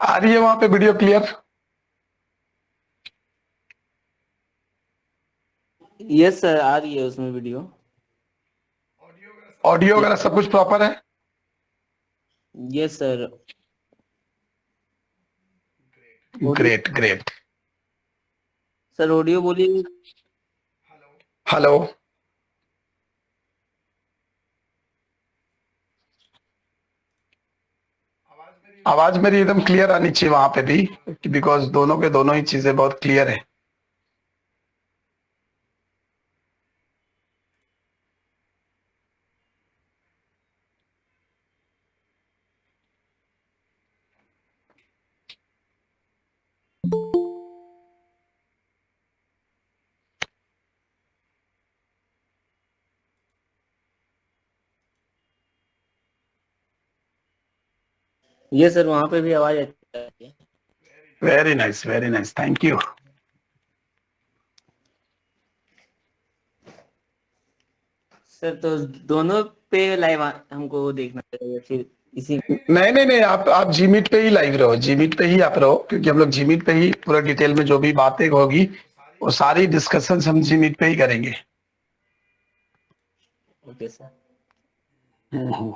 आ रही है वहां पे वीडियो क्लियर? यस सर, आ रही है उसमें वीडियो। ऑडियो वगैरह सब कुछ प्रॉपर है? Yes sir. Great great. Sir audio बोलिए। हेलो। आवाज मेरी एकदम क्लियर आनी चाहिए वहां पे भी, बिकॉज दोनों के दोनों ही चीजें बहुत क्लियर है। यस सर, वहां पे भी आवाज अच्छी आ रही है। Very nice, thank you. Sir तो दोनों पे लाइव हमको देखना चाहिए फिर इसी। नहीं नहीं नहीं, आप जीमीट पे ही लाइव रहो, जीमीट पे ही आप रहो, क्योंकि हम लोग जीमीट पे ही पूरा डिटेल में जो भी बातें होगी वो सारी डिस्कशन हम जीमीट पे ही करेंगे। Okay sir. Hmm.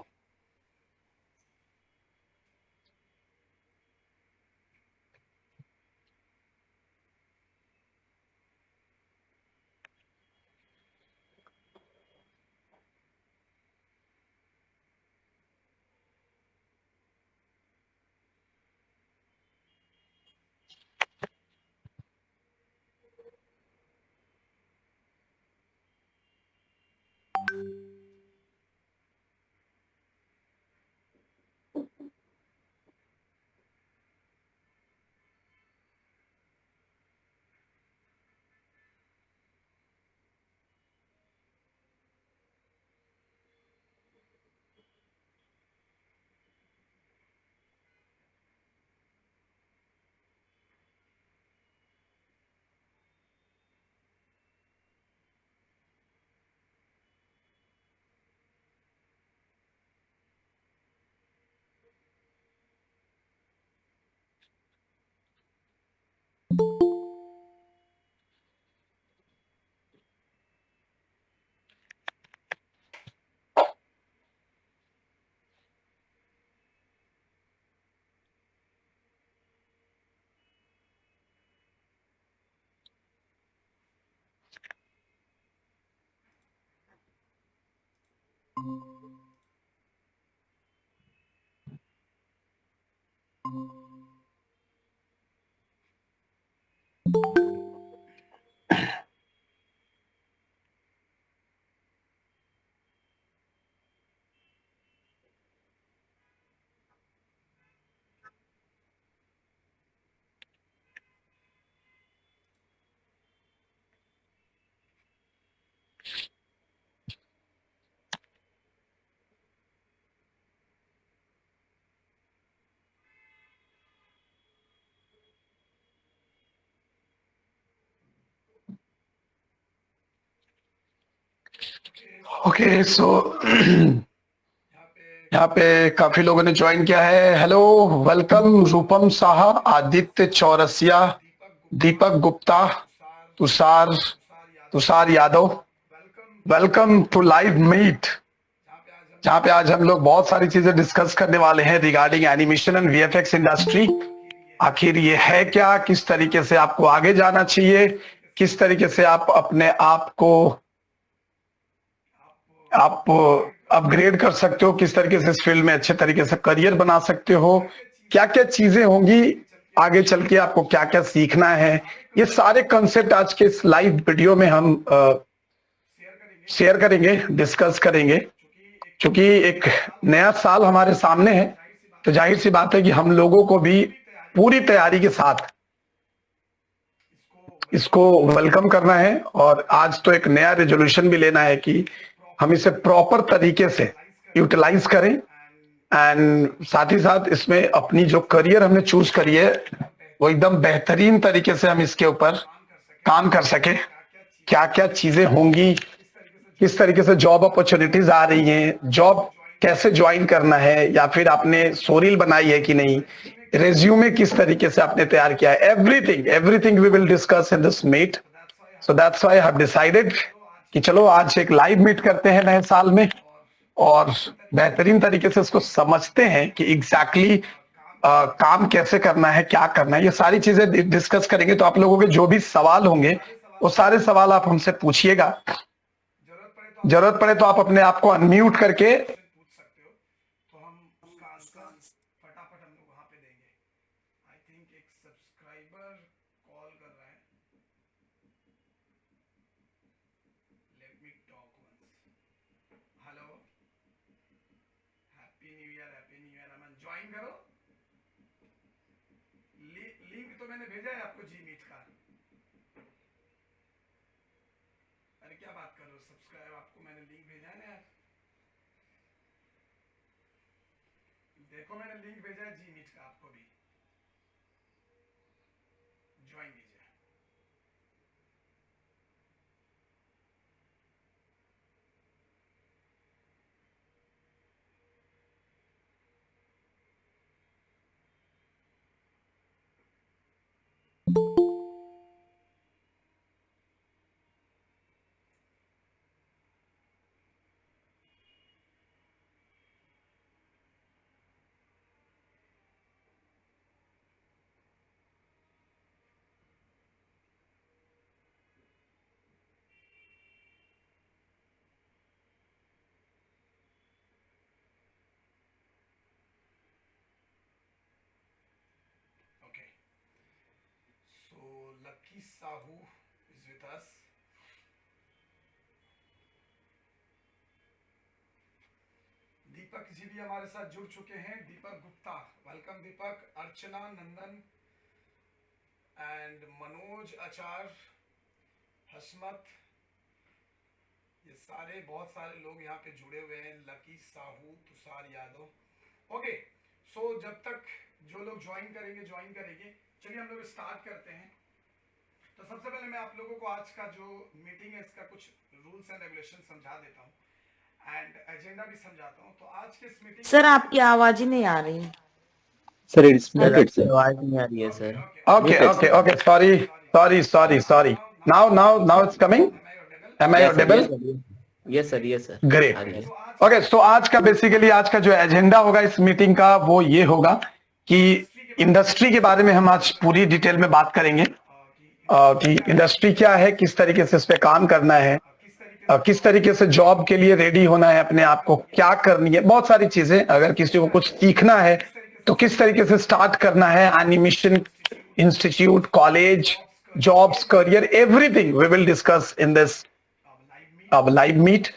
Okay so यहाँ पे काफी लोगों ने ज्वाइन किया है। Hello, welcome Rupam Saha, Aditya Chaurasia, Deepak Gupta, Tushar Tushar Yadav. Welcome to live meet, जहाँ पे आज हम लोग बहुत सारी चीजें डिस्कस करने वाले हैं regarding animation and VFX industry. आखिर ये है क्या, किस तरीके से आपको आगे जाना चाहिए, किस तरीके से आप अपने आप को आप अपग्रेड कर सकते हो, किस तरीके से इस फील्ड में अच्छे तरीके से करियर बना सकते हो, क्या क्या चीजें होंगी आगे चल के, आपको क्या क्या सीखना है, ये सारे कंसेप्ट आज के इस लाइव वीडियो में हम शेयर करेंगे, डिस्कस करेंगे। क्योंकि एक नया साल हमारे सामने है, तो जाहिर सी बात है कि हम लोगों को भी पूरी तैयारी के साथ इसको वेलकम करना है। और आज तो एक नया रेजोल्यूशन भी लेना है कि हम इसे प्रॉपर तरीके से यूटिलाइज करें, एंड साथ ही साथ इसमें अपनी जो करियर हमने चूज करी है वो एकदम बेहतरीन तरीके से हम इसके ऊपर काम कर सके। क्या क्या चीजें होंगी, किस तरीके से जॉब अपॉर्चुनिटीज आ रही हैं, जॉब कैसे ज्वाइन करना है, या फिर आपने सोरील बनाई है कि नहीं, रेज्यूमे किस तरीके से आपने तैयार किया है, everything we will discuss in this meet. So that's why I have decided कि चलो आज एक लाइव मीट करते हैं नए साल में और बेहतरीन तरीके से इसको समझते हैं कि एग्जैक्टली काम कैसे करना है, क्या करना है, ये सारी चीजें डिस्कस करेंगे। तो आप लोगों के जो भी सवाल होंगे वो सारे सवाल आप हमसे पूछिएगा। जरूरत पड़े तो आप अपने आप को अनम्यूट करके पूछ सकते हो, तो हम उसका आंसर फटाफट हम लोग वहां पे देंगे। आई थिंक एक सब्सक्राइबर कॉल कर रहा है, let me talk once. Hello, happy new year, Aman join करो। लिंक तो मैंने भेजा है आपको जी मीट का। अरे क्या बात कर रहे हो, सब्सक्राइब आपको मैंने लिंक भेजा है ना यार। देखो मैंने लिंक भेजा है जी मीट का, आपको भी ज्वाइन कीजिए। Okay, so Lucky Sahu is with us. Deepak ji भी हमारे साथ जुड़ चुके हैं, दीपक गुप्ता, वेलकम दीपक। अर्चना नंदन एंड मनोज आचार, हसमत, ये सारे बहुत सारे लोग यहाँ पे जुड़े हुए हैं। लकी साहू, तुषार यादव। ओके, सो जब तक जो लोग ज्वाइन करेंगे, चलिए हम लोग स्टार्ट करते हैं। तो सबसे पहले मैं आप लोगों को आज का जो मीटिंग है इसका कुछ रूल्स एंड रेगुलेशन समझा देता हूँ एंड एजेंडा भी समझाता हूँ। तो आज के इस मीटिंग सर आपकी आवाज ही नहीं आ रही है। सर इट्स म्यूटेड सर, आवाज नहीं आ रही है sir. Okay, sorry. Now it's coming. Am I audible? Yes sir. Great. Okay, so आज का जो एजेंडा होगा इस मीटिंग का वो ये होगा कि इंडस्ट्री के बारे में हम आज पूरी डिटेल में बात करेंगे कि इंडस्ट्री क्या है, किस तरीके से इस पे काम करना है, किस तरीके से जॉब के लिए रेडी होना है, अपने आप को क्या करनी है, बहुत सारी चीजें। अगर किसी को कुछ सीखना है तो किस तरीके से स्टार्ट करना है, animation institute, college, jobs, career, everything we will discuss in this live meet.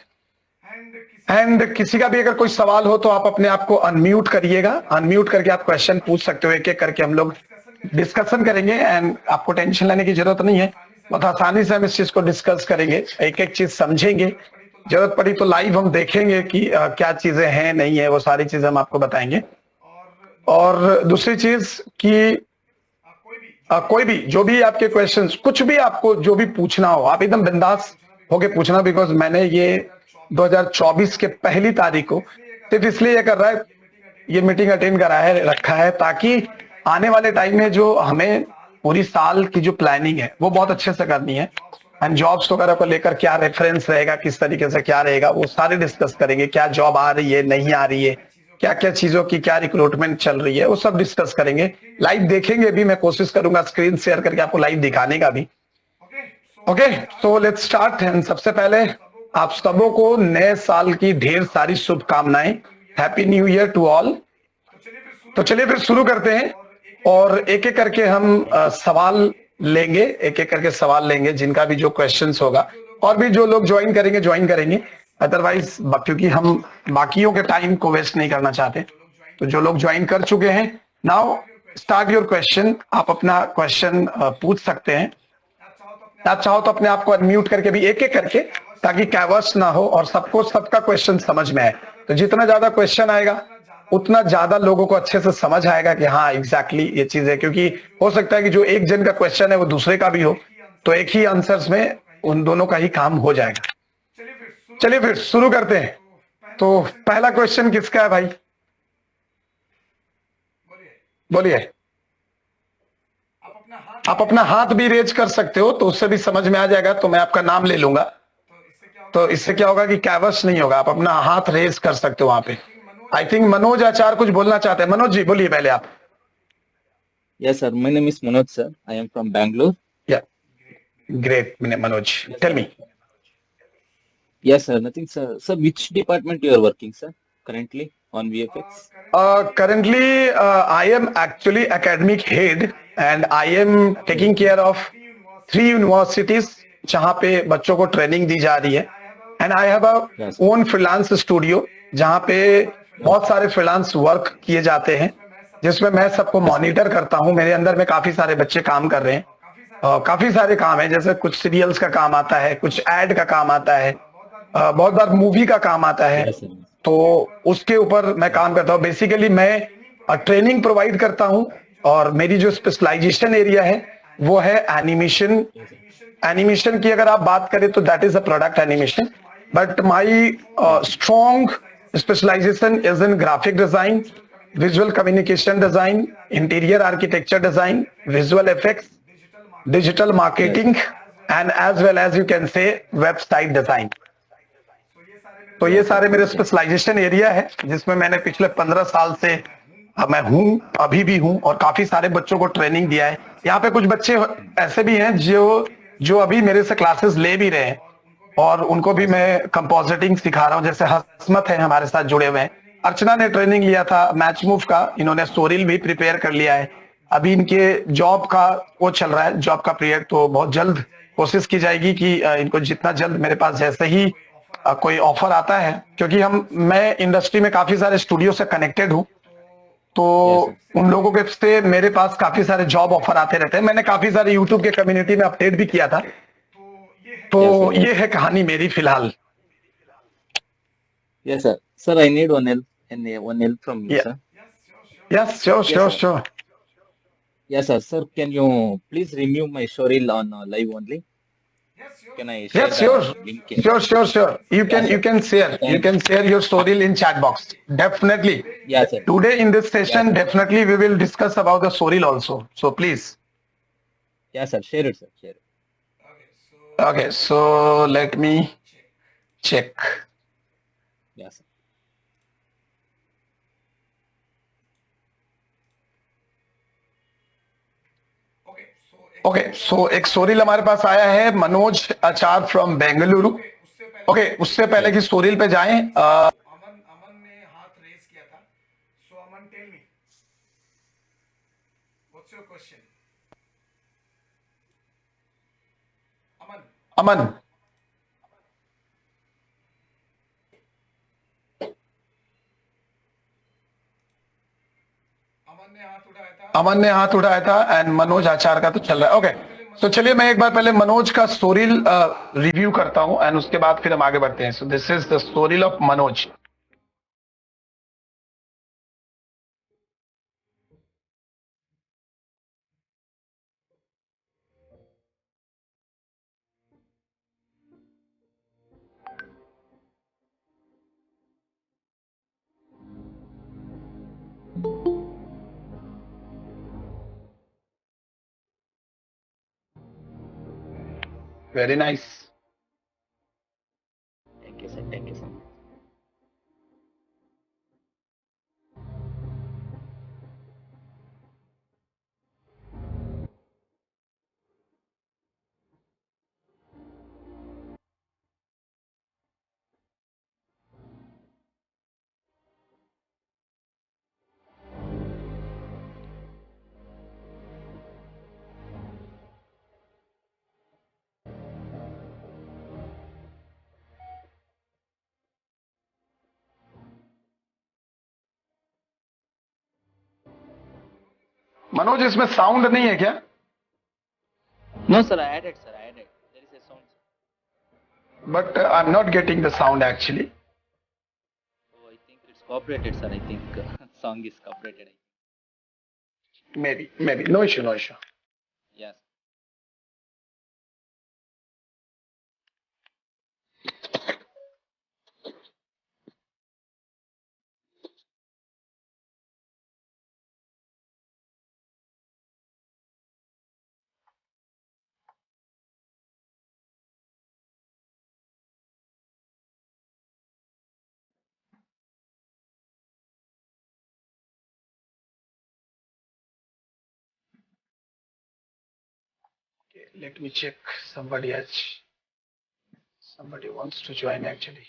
And किसी का भी अगर कोई सवाल हो तो आप अपने आप को अनम्यूट करिएगा, अनम्यूट करके आप क्वेश्चन पूछ सकते हो। एक एक करके हम लोग डिस्कशन करेंगे एंड आपको टेंशन लेने की जरूरत नहीं है, बहुत आसानी से हम इस चीज को डिस्कस करेंगे, एक एक चीज समझेंगे। जरूरत पड़ी तो लाइव हम देखेंगे कि क्या चीजें हैं नहीं है, वो सारी चीजें हम आपको बताएंगे। और दूसरी चीज कि कोई भी जो भी आपके क्वेश्चंस, कुछ भी आपको जो भी पूछना हो, आप एकदम बिंदास होके पूछना। बिकॉज मैंने ये 2024 के पहली तारीख को सिर्फ इसलिए ये कर रहा है, ये मीटिंग अटेंड करा है, रखा है, ताकि आने वाले टाइम में जो हमें पूरी साल की जो प्लानिंग है वो बहुत अच्छे से करनी है। एंड जॉब्स वगैरह को लेकर क्या रेफरेंस रहेगा, किस तरीके से क्या रहेगा, वो सारे डिस्कस करेंगे। क्या जॉब आ रही है, नहीं आ रही है, क्या क्या चीजों की क्या रिक्रूटमेंट चल रही है, वो सब डिस्कस करेंगे। लाइव देखेंगे भी, मैं कोशिश करूंगा स्क्रीन शेयर करके आपको लाइव दिखाने का भी। Okay, so let's start. And सबसे पहले आप सबों को नए साल की ढेर सारी शुभकामनाएं। Happy new year to all. तो चलिए फिर शुरू करते हैं और एक एक करके हम सवाल लेंगे, एक एक करके सवाल लेंगे, जिनका भी जो क्वेश्चंस होगा। और भी जो लोग ज्वाइन करेंगे। अदरवाइज क्योंकि हम बाकियों के टाइम को वेस्ट नहीं करना चाहते, तो जो लोग ज्वाइन कर चुके हैं, नाउ स्टार्ट योर क्वेश्चन। आप अपना क्वेश्चन पूछ सकते हैं। आप चाहो तो अपने आप को अनम्यूट करके भी एक एक करके, ताकि कैवर्स ना हो और सबको सबका क्वेश्चन समझ में आए। तो जितना ज्यादा क्वेश्चन आएगा उतना ज्यादा लोगों को अच्छे से समझ आएगा कि हाँ एग्जैक्टली ये चीज है। क्योंकि हो सकता है कि जो एक जन का क्वेश्चन है वो दूसरे का भी हो, तो एक ही आंसर्स में उन दोनों का ही काम हो जाएगा। चलिए फिर शुरू करते हैं। तो पहला क्वेश्चन किसका है भाई? बोलिए। आप अपना हाथ भी रेज कर सकते हो तो उससे भी समझ में आ जाएगा, तो मैं आपका नाम ले लूंगा, तो इससे क्या होगा कि कैवश नहीं होगा, आप अपना हाथ रेज कर सकते हो वहां पे। आई थिंक मनोज आचार्य कुछ बोलना चाहते हैं। मनोज जी बोलिए पहले आप। Yes, sir. My name is Manoj, sir. I am from Bangalore. Yeah great Manoj, Yes, tell sir. Me. Yes, sir. Nothing, sir. Sir, which department you are working, sir? Currently on VFX? Currently, I am actually academic head and I am taking care of 3 universities जहाँ पे बच्चों को training दी जा रही है। And I have a Yes, sir. Own freelance studio जहाँ पे बहुत सारे फ्रीलांस वर्क किए जाते हैं, जिसमें मैं सबको मॉनिटर करता हूँ। मेरे अंदर में काफी सारे बच्चे काम कर रहे हैं, काफी सारे काम है, जैसे कुछ सीरियल्स का काम आता है, कुछ एड का काम आता है, बहुत बार मूवी का काम आता है, Yes, sir. तो उसके ऊपर मैं काम करता हूँ। बेसिकली मैं ट्रेनिंग प्रोवाइड करता हूँ और मेरी जो स्पेशलाइजेशन एरिया है वो है एनिमेशन। Yes, sir. एनिमेशन की अगर आप बात करें तो that is a product animation, but my Yes, sir. Strong specialization is in graphic design, visual communication design, interior architecture design, visual effects, digital Yes, marketing and as well as you can say website design. तो ये yes, sir. सारे मेरे Yes, sir. Specialisation area है जिसमें मैंने पिछले 15 साल से मैं हूँ, अभी भी हूँ, और काफी सारे बच्चों को ट्रेनिंग दिया है। यहाँ पे कुछ बच्चे ऐसे भी हैं जो जो अभी मेरे से क्लासेस ले भी रहे हैं और उनको भी Yes, sir. मैं कंपोजिटिंग सिखा रहा हूँ। जैसे हसमत है हमारे साथ जुड़े हुए हैं, अर्चना ने ट्रेनिंग लिया था मैच मूव का, इन्होंने स्टोरील भी प्रिपेयर कर लिया है। अभी इनके जॉब का वो चल रहा है, जॉब का पीरियड, तो बहुत जल्द कोशिश की जाएगी कि इनको जितना जल्द मेरे पास जैसे ही कोई ऑफर आता है, क्योंकि मैं इंडस्ट्री में काफी सारे स्टूडियो से कनेक्टेड हूँ, तो Yes, sir. उन लोगों के से मेरे पास काफी सारे जॉब ऑफर आते रहते हैं। मैंने काफी सारे यूट्यूब के कम्युनिटी में अपडेट भी किया था। तो Yes, sir. ये है कहानी मेरी फिलहाल। Yes, sir. Sir, I need one help from you, sir. Yes sure Yes, sure sir. Sure. Yes, sir. Sir, can you please remove my story on live only? Can I share Yes, sure, the link? sure, sure, sure. You Yes, sir. you Thank can share your story in chat box. Definitely. Yes, sir. Today in this Yes, session, sir. definitely we will discuss about the story also. So please. Yes, sir. Share it, sir. Share it. Okay, so let me check. Yes, sir. Okay, so एक showreel हमारे पास आया है, मनोज आचार from Bengaluru. Okay, उससे पहले Yes. की स्टोरील पे जाएं। अमन ने हाथ रेस किया था। So Aman tell me what's your question. Aman Aman Aman ने हाथ उठाया था एंड मनोज आचार का तो चल रहा है। ओके, तो चलिए मैं एक बार पहले मनोज का स्टोरील रिव्यू करता हूं एंड उसके बाद फिर हम आगे बढ़ते हैं। So this is the showreel of Manoj. Very nice. Thank you, sir. Thank you, sir. Manoj इसमें साउंड नहीं है क्या? No, sir. I added, sir. I added. There is a sound, sir. But I am not getting the sound actually. Oh, I think it's copyrighted, sir. I think song is copyrighted. Maybe no issue, no issue. Yes. Let me check. Somebody wants to join actually.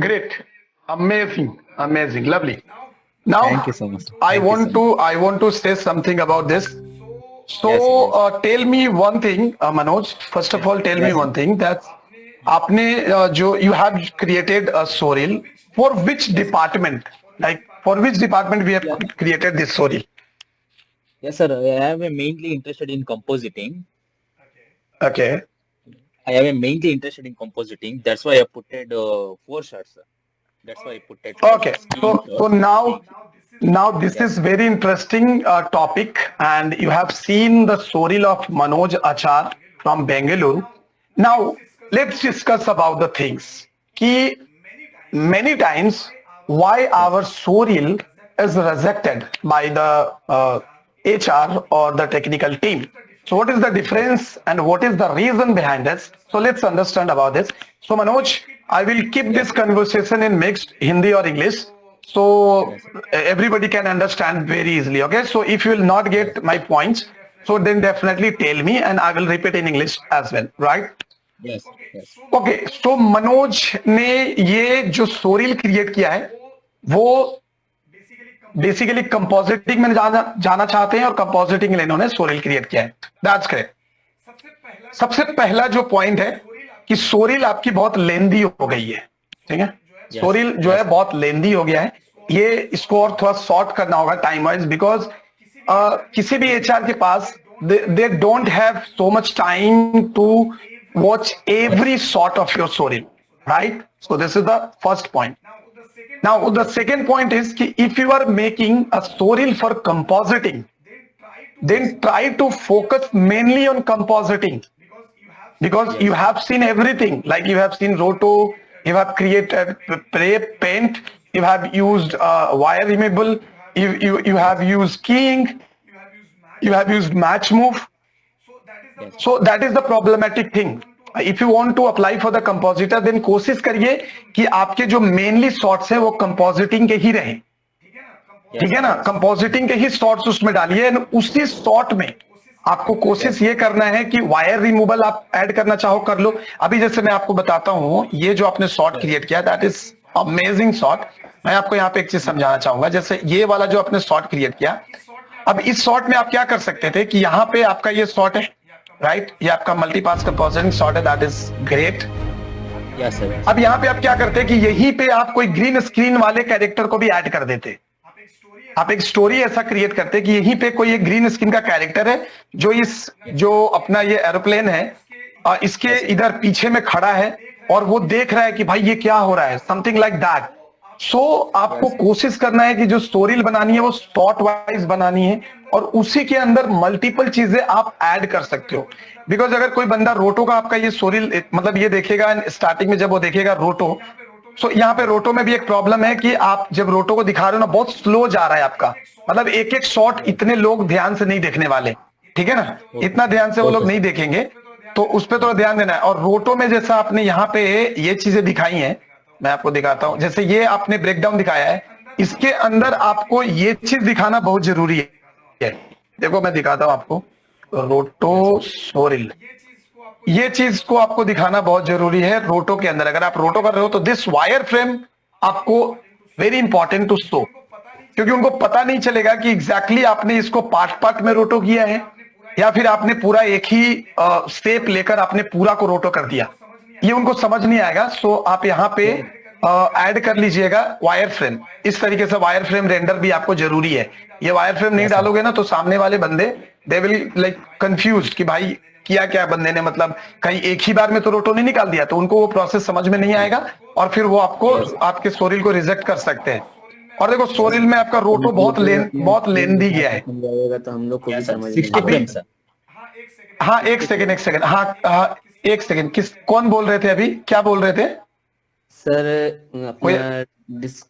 Great, amazing, lovely. Now Thank you so much. I Thank you want so to I want to say something about this. So Yes, yes. tell me one thing, Manoj. First of all, tell me Yes. one thing that आपने जो you have created a Soril for which department? Like for which department we have Yeah. created this Soril? Yes, sir. I am mainly interested in compositing. Okay. I am mainly interested in compositing. That's why I put it 4 shots, sir. That's why I put it Okay. So screenshots. now this Yes. is very interesting topic, and you have seen the Soril of Manoj Achar from Bengaluru. Now let's discuss about the things. Ki many times why our Soril is rejected by the HR or the technical team. So what is the difference and what is the reason behind this? So let's understand about this. So Manoj, I will keep this conversation in mixed Hindi or English, so Yes. everybody can understand very easily. Okay, so if you will not get my points, so then definitely tell me and I will repeat in English as well, right? Yes. Yes. Okay, so Manoj ने ये जो Sorril create किया है वो basically compositing में जाना चाहते हैं और कंपोजिटिंग में इन्होंने सोरिल क्रिएट किया है. That's correct. सबसे पहला जो पॉइंट है कि सोरिल आपकी बहुत लेंदी हो गई है. ठीक है, सोरिल जो है बहुत लेंदी हो गया है. ये इसको और थोड़ा शॉर्ट करना होगा टाइम वाइज, बिकॉज किसी भी एचआर के पास they don't have so much time to watch every shot of your Soril, right? So this is the first point. Now the second point is ki if you are making a Soril for compositing, then try to focus mainly on compositing, because you have seen everything, like you have seen roto, you have created paint, you have used wire removable, you have used keying, you have used match move. So that is the problematic thing. If you want to apply for the compositor, then कोशिश करिए कि आपके जो mainly shots है वो compositing के ही रहे. ठीक है ना, कंपोजिटिंग के ही शॉट्स उसमें डालिए. उसी शॉट में आपको कोशिश ये करना है कि वायर रिमूवल आप ऐड करना चाहो कर लो. अभी जैसे मैं आपको बताता हूँ, ये जो आपने शॉट क्रिएट किया, दैट इज अमेजिंग शॉट. मैं आपको यहाँ पे एक चीज समझाना चाहूंगा. जैसे ये वाला जो आपने शॉट क्रिएट किया, अब इस शॉट में आप क्या कर सकते थे कि यहाँ पे आपका ये शॉट है, राइट? ये आपका मल्टीपास कंपोजिटिंग शॉट है, that is great. Yes, sir. अब यहाँ पे आप क्या करते कि यहीं पे आप कोई ग्रीन स्क्रीन वाले कैरेक्टर को भी ऐड कर देते. आप एक स्टोरी ऐसा क्रिएट करते कि यहीं पे कोई एक ग्रीन स्क्रीन का कैरेक्टर है जो अपना ये एरोप्लेन है इसके इधर पीछे में खड़ा है और वो देख रहा है कि भाई ये क्या हो रहा है, समथिंग लाइक दैट. सो आपको कोशिश करना है कि जो स्टोरी बनानी है वो शॉर्ट वाइज बनानी है और उसी के अंदर मल्टीपल चीजें आप ऐड कर सकते हो। बिकॉज अगर कोई बंदा रोटो का आपका ये स्टोरी मतलब ये देखेगा स्टार्टिंग में, जब वो देखेगा रोटो, सो यहाँ पे रोटो में भी एक प्रॉब्लम है कि आप जब रोटो को दिखा रहे हो ना, बहुत स्लो जा रहा है आपका, मतलब एक एक शॉट इतने लोग ध्यान से नहीं देखने वाले, ठीक है ना, इतना ध्यान से वो लोग नहीं देखेंगे, तो उस पर थोड़ा ध्यान देना है। और रोटो में जैसा आपने यहाँ पे ये चीजें दिखाई हैं, मैं आपको दिखाता हूं, जैसे ये आपने ब्रेकडाउन दिखाया है, इसके अंदर आपको ये चीज दिखाना बहुत जरूरी है। देखो मैं दिखाता हूं आपको, रोटो सोरिल, ये चीज को आपको दिखाना बहुत जरूरी है रोटो के अंदर। अगर आप रोटो कर रहे हो तो दिस वायर फ्रेम आपको वेरी इंपॉर्टेंट टू शो, क्योंकि उनको पता नहीं चलेगा कि एग्जैक्टली आपने इसको पार्ट पार्ट में रोटो किया है या फिर आपने पूरा एक ही स्टेप लेकर आपने पूरा को रोटो कर दिया, ये उनको समझ नहीं आएगा। सो आप यहाँ पे ऐड कर लीजिएगा वायर फ्रेम, इस तरीके से वायर फ्रेम रेंडर भी आपको जरूरी है। ये वायर फ्रेम नहीं डालोगे ना तो सामने वाले बंदे दे विल लाइक कंफ्यूज्ड कि भाई किया क्या बंदे ने, मतलब कहीं एक ही बार में तो रोटो नहीं निकाल दिया, तो उनको वो प्रोसेस समझ में नहीं आएगा और फिर वो आपको आपके स्टोरी को रिजेक्ट कर सकते हैं। और देखो स्टोरी में आपका रोटो बहुत लेंदी गया है। समझाइएगा तो हम लोग को भी समझ में 60 फ्रेम सर। हाँ एक सेकेंड, हाँ एक सेकेंड, कौन बोल रहे थे अभी, क्या बोल रहे थे? सर अपना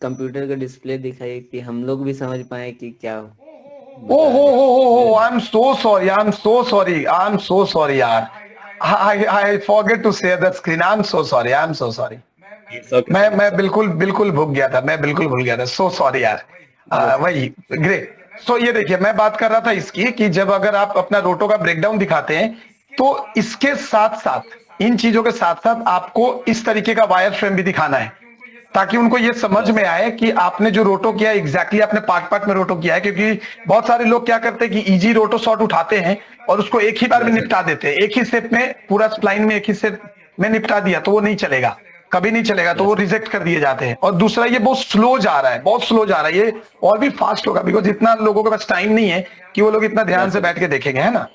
कंप्यूटर का डिस्प्ले दिखाइए कि हम लोग भी समझ पाए कि क्या Oh, I'm so sorry. I'm so sorry. I'm so sorry, यार. I forget to share the screen. I'm so sorry. I'm so sorry. मैं बिल्कुल भूल गया था. मैं बिल्कुल भूल गया था. So sorry यार. वही ग्रेट. So ये देखिए, मैं बात कर रहा था इसकी कि जब अगर आप अपना रोटो का ब्रेकडाउन दिखाते हैं तो इसके साथ साथ, इन चीजों के साथ साथ आपको इस तरीके का वायर फ्रेम भी दिखाना है, ताकि उनको ये समझ में आए कि आपने जो रोटो किया एग्जैक्टली आपने पार्ट पार्ट में रोटो किया है। क्योंकि बहुत सारे लोग क्या करते हैं कि इजी रोटो शॉट उठाते हैं और उसको एक ही बार में निपटा देते हैं, एक ही स्टेप में पूरा स्प्लाइन में एक ही स्टेप में निपटा दिया, तो वो नहीं चलेगा, कभी नहीं चलेगा, तो वो रिजेक्ट कर दिए जाते हैं। और दूसरा ये बहुत स्लो जा रहा है, बहुत स्लो जा रहा है, ये और भी फास्ट होगा बिकॉज इतना लोगों के पास टाइम नहीं है कि वो लोग इतना ध्यान से बैठ के देखेंगे, है ना।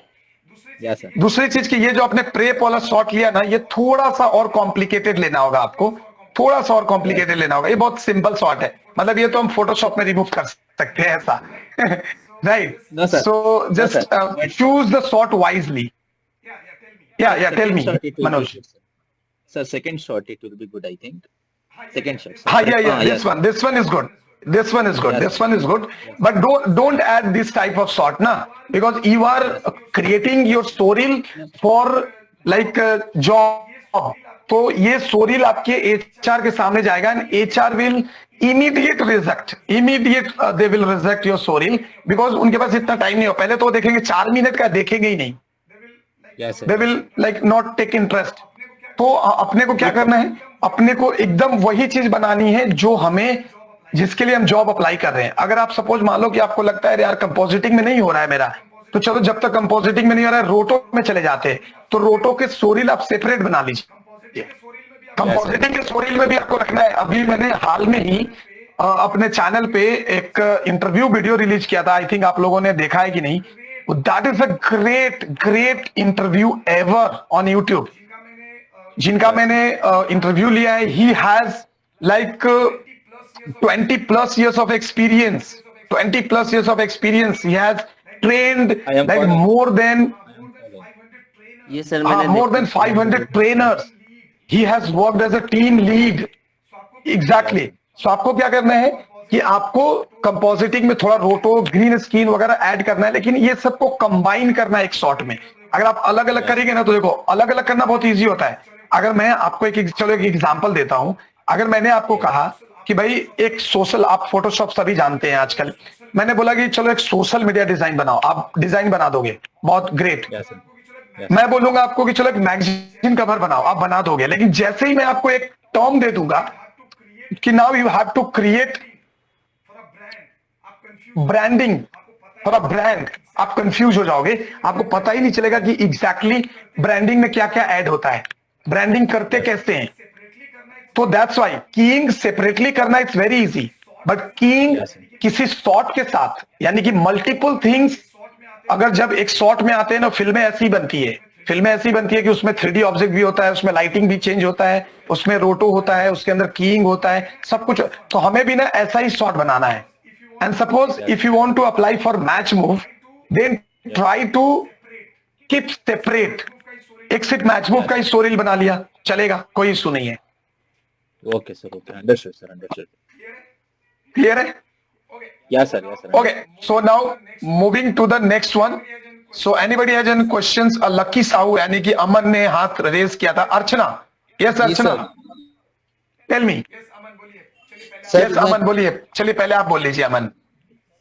दूसरी चीज की ये जो आपने प्रेप वाला शॉट लिया ना, ये थोड़ा सा और कॉम्प्लिकेटेड लेना होगा आपको, थोड़ा सा और कॉम्प्लिकेटेड लेना होगा। ये बहुत सिंपल शॉट है, मतलब ये तो हम फोटोशॉप में रिमूव कर सकते हैं ऐसा। Right, so just choose the shot wisely. या tell me Manoj. Sir, second shot it will be good, I think. Second shot. This one is good. This one is good. But don't add this type of shot, na, because you are creating your story for like job. तो ये story आपके HR के सामने जाएगा and HR will immediate they will reject your story because उनके पास इतना time नहीं हो। पहले तो वो देखेंगे 4 मिनट का, देखेंगे ही नहीं, they will like not take interest। तो अपने को क्या करना है, अपने को एकदम वही चीज बनानी है जो हमें, जिसके लिए हम जॉब अप्लाई कर रहे हैं। अगर आप सपोज मान लो कि आपको लगता है यार कंपोजिटिंग में नहीं हो रहा है मेरा, तो चलो जब तक कंपोजिटिंग में नहीं हो रहा है रोटो में चले जाते हैं, तो रोटो के स्टोरी आप सेपरेट बना लीजिए। कंपोजिटिंग के स्टोरी में भी आपको रखना है। अभी मैंने हाल में ही अपने चैनल पे एक इंटरव्यू वीडियो रिलीज किया था, आई थिंक आप लोगों ने देखा है कि नहीं। That is a great interview ever on YouTube. जिनका मैंने इंटरव्यू लिया है, he has like 20 plus years of experience. 20 plus years of experience. He has trained like more than 500 trainers. He has worked as a team lead. Exactly. So आपको क्या करना है कि आपको कंपोजिटिंग में थोड़ा रोटो, ग्रीन स्क्रीन वगैरह ऐड करना है, लेकिन ये सबको कंबाइन करना है एक शॉट में। अगर आप अलग अलग करेंगे ना, तो देखो अलग अलग करना बहुत इजी होता है। अगर मैं आपको एक एग्जांपल देता हूं, अगर मैंने आपको कहा कि भाई एक सोशल, आप फोटोशॉप सभी जानते हैं आजकल, मैंने बोला कि चलो एक सोशल मीडिया डिजाइन बनाओ, आप डिजाइन बना दोगे, बहुत ग्रेट। मैं बोलूंगा आपको कि चलो एक मैगजीन कवर बनाओ, आप बना दोगे। लेकिन जैसे ही मैं आपको एक टर्म दे दूंगा कि now you have to create branding for a brand, आप कंफ्यूज हो जाओगे, आपको पता ही नहीं चलेगा कि एग्जैक्टली ब्रांडिंग में क्या क्या ऐड होता है, ब्रांडिंग करते कैसे हैं। तो दैट्स व्हाई कीइंग सेपरेटली करना it's very easy, but keying किसी शॉट के साथ, यानी कि मल्टीपल थिंग्स, अगर जब एक शॉट में आते हैं ना, फिल्में ऐसी बनती है, फिल्में ऐसी बनती है कि उसमें 3D ऑब्जेक्ट भी होता है, उसमें लाइटिंग भी चेंज होता है, उसमें रोटो होता है, उसके अंदर कीइंग होता है, सब कुछ। तो हमें भी ना ऐसा ही शॉट बनाना है। And suppose if you want to apply for match move, then try to keep separate. एक सिर्फ मैच मूव का ही स्टोरी बना लिया, चलेगा, कोई इशू नहीं है। Okay, sir. Okay, understood, sir. Understood. Clear है? Yes, sir. Yes, sir. Okay, so now moving to the next one. So anybody has any questions? Lucky Sahu यानी कि अमन ने हाथ रेज किया था। अर्चना, यस अर्चना, टेल मी। सर यस अमन बोलिए, चलिए पहले आप बोल लीजिए अमन।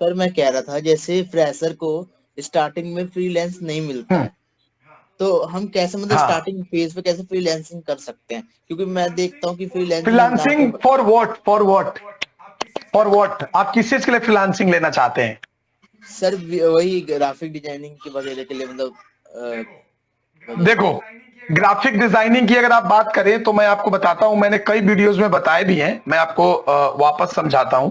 सर मैं कह रहा था जैसे फ्रेशर को स्टार्टिंग में फ्रीलांस नहीं मिलता है, तो हम कैसे मतलब हाँ। स्टार्टिंग फेज पे कैसे फ्रीलांसिंग कर सकते हैं? क्योंकि मैं देखता हूँ कि फ्रीलांसिंग फॉर व्हाट आप किस चीज के लिए फ्रीलांसिंग लेना चाहते हैं? सर वही ग्राफिक डिजाइनिंग की वगैरह के लिए मतलब देखो, ग्राफिक डिजाइनिंग की अगर आप बात करें तो मैं आपको बताता हूं, मैंने कई वीडियोस में बताए भी हैं, मैं आपको वापस समझाता हूं।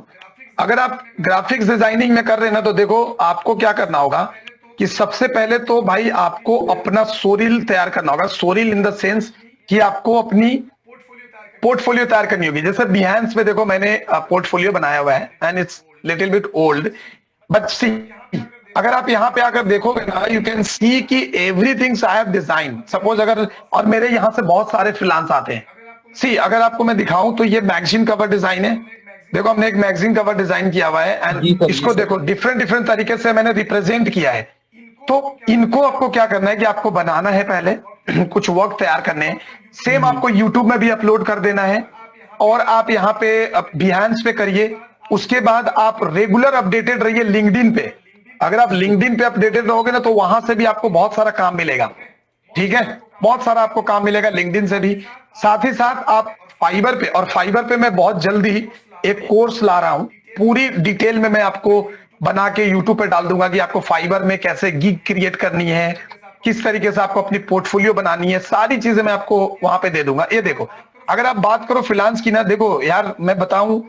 अगर आप ग्राफिक्स डिजाइनिंग में कर रहे हैं ना, तो देखो आपको क्या करना होगा कि सबसे पहले तो भाई आपको अपना सोरील तैयार करना होगा। सोरील इन द सेंस कि आपको अपनी पोर्टफोलियो तैयार करनी होगी। जैसे बिहेंस पे देखो मैंने पोर्टफोलियो बनाया हुआ है and it's little bit old, but see अगर आप यहाँ पे आकर देखोगे ना, यू कैन सी कि everything I have design. Suppose अगर, और मेरे यहाँ से बहुत सारे फ्रीलांस आते हैं। सी अगर आपको मैं दिखाऊं तो ये मैगजीन कवर डिजाइन है। देखो हमने एक मैगजीन कवर डिजाइन किया हुआ है एंड इसको देखो डिफरेंट तरीके से मैंने रिप्रेजेंट किया है। तो इनको आपको क्या करना है कि आपको बनाना है, पहले कुछ वर्क तैयार करने हैं, सेम आपको यूट्यूब में भी अपलोड कर देना है और आप यहाँ पे बिहेंस पे करिए। उसके बाद आप रेगुलर अपडेटेड रहिए लिंक्डइन पे। अगर आप लिंक्डइन पे अपडेटेड रहोगे ना, तो वहां से भी आपको बहुत सारा काम मिलेगा। ठीक है, बहुत सारा आपको काम मिलेगा लिंक्डइन से भी। साथ ही साथ आप फाइबर पे, और फाइबर पे मैं बहुत जल्दी एक कोर्स ला रहा हूं, पूरी डिटेल में मैं आपको बना के यूट्यूब पे डाल दूंगा कि आपको फाइबर में कैसे गिग क्रिएट करनी है, किस तरीके से आपको अपनी पोर्टफोलियो बनानी है, सारी चीजें मैं आपको वहां पे दे दूंगा। ये देखो, अगर आप बात करो फ्रीलांस की ना, देखो यार मैं बताऊं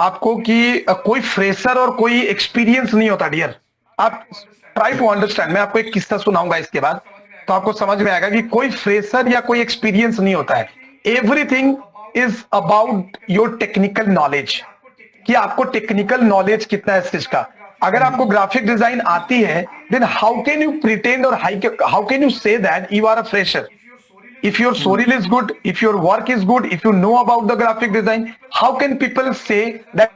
आपको कि कोई फ्रेशर और कोई एक्सपीरियंस नहीं होता डियर। आप ट्राई टू अंडरस्टैंड, मैं आपको एक किस्सा सुनाऊंगा इसके बाद, तो आपको समझ में आएगा कि कोई फ्रेशर या कोई एक्सपीरियंस नहीं होता है। Everything is about your technical knowledge, कि आपको टेक्निकल नॉलेज कितना है इस चीज का। अगर आपको ग्राफिक डिजाइन आती है, then how can you pretend और how can you say that you are a fresher? If your sorrel is good, if your work is good, if you know about the graphic design, how can people say that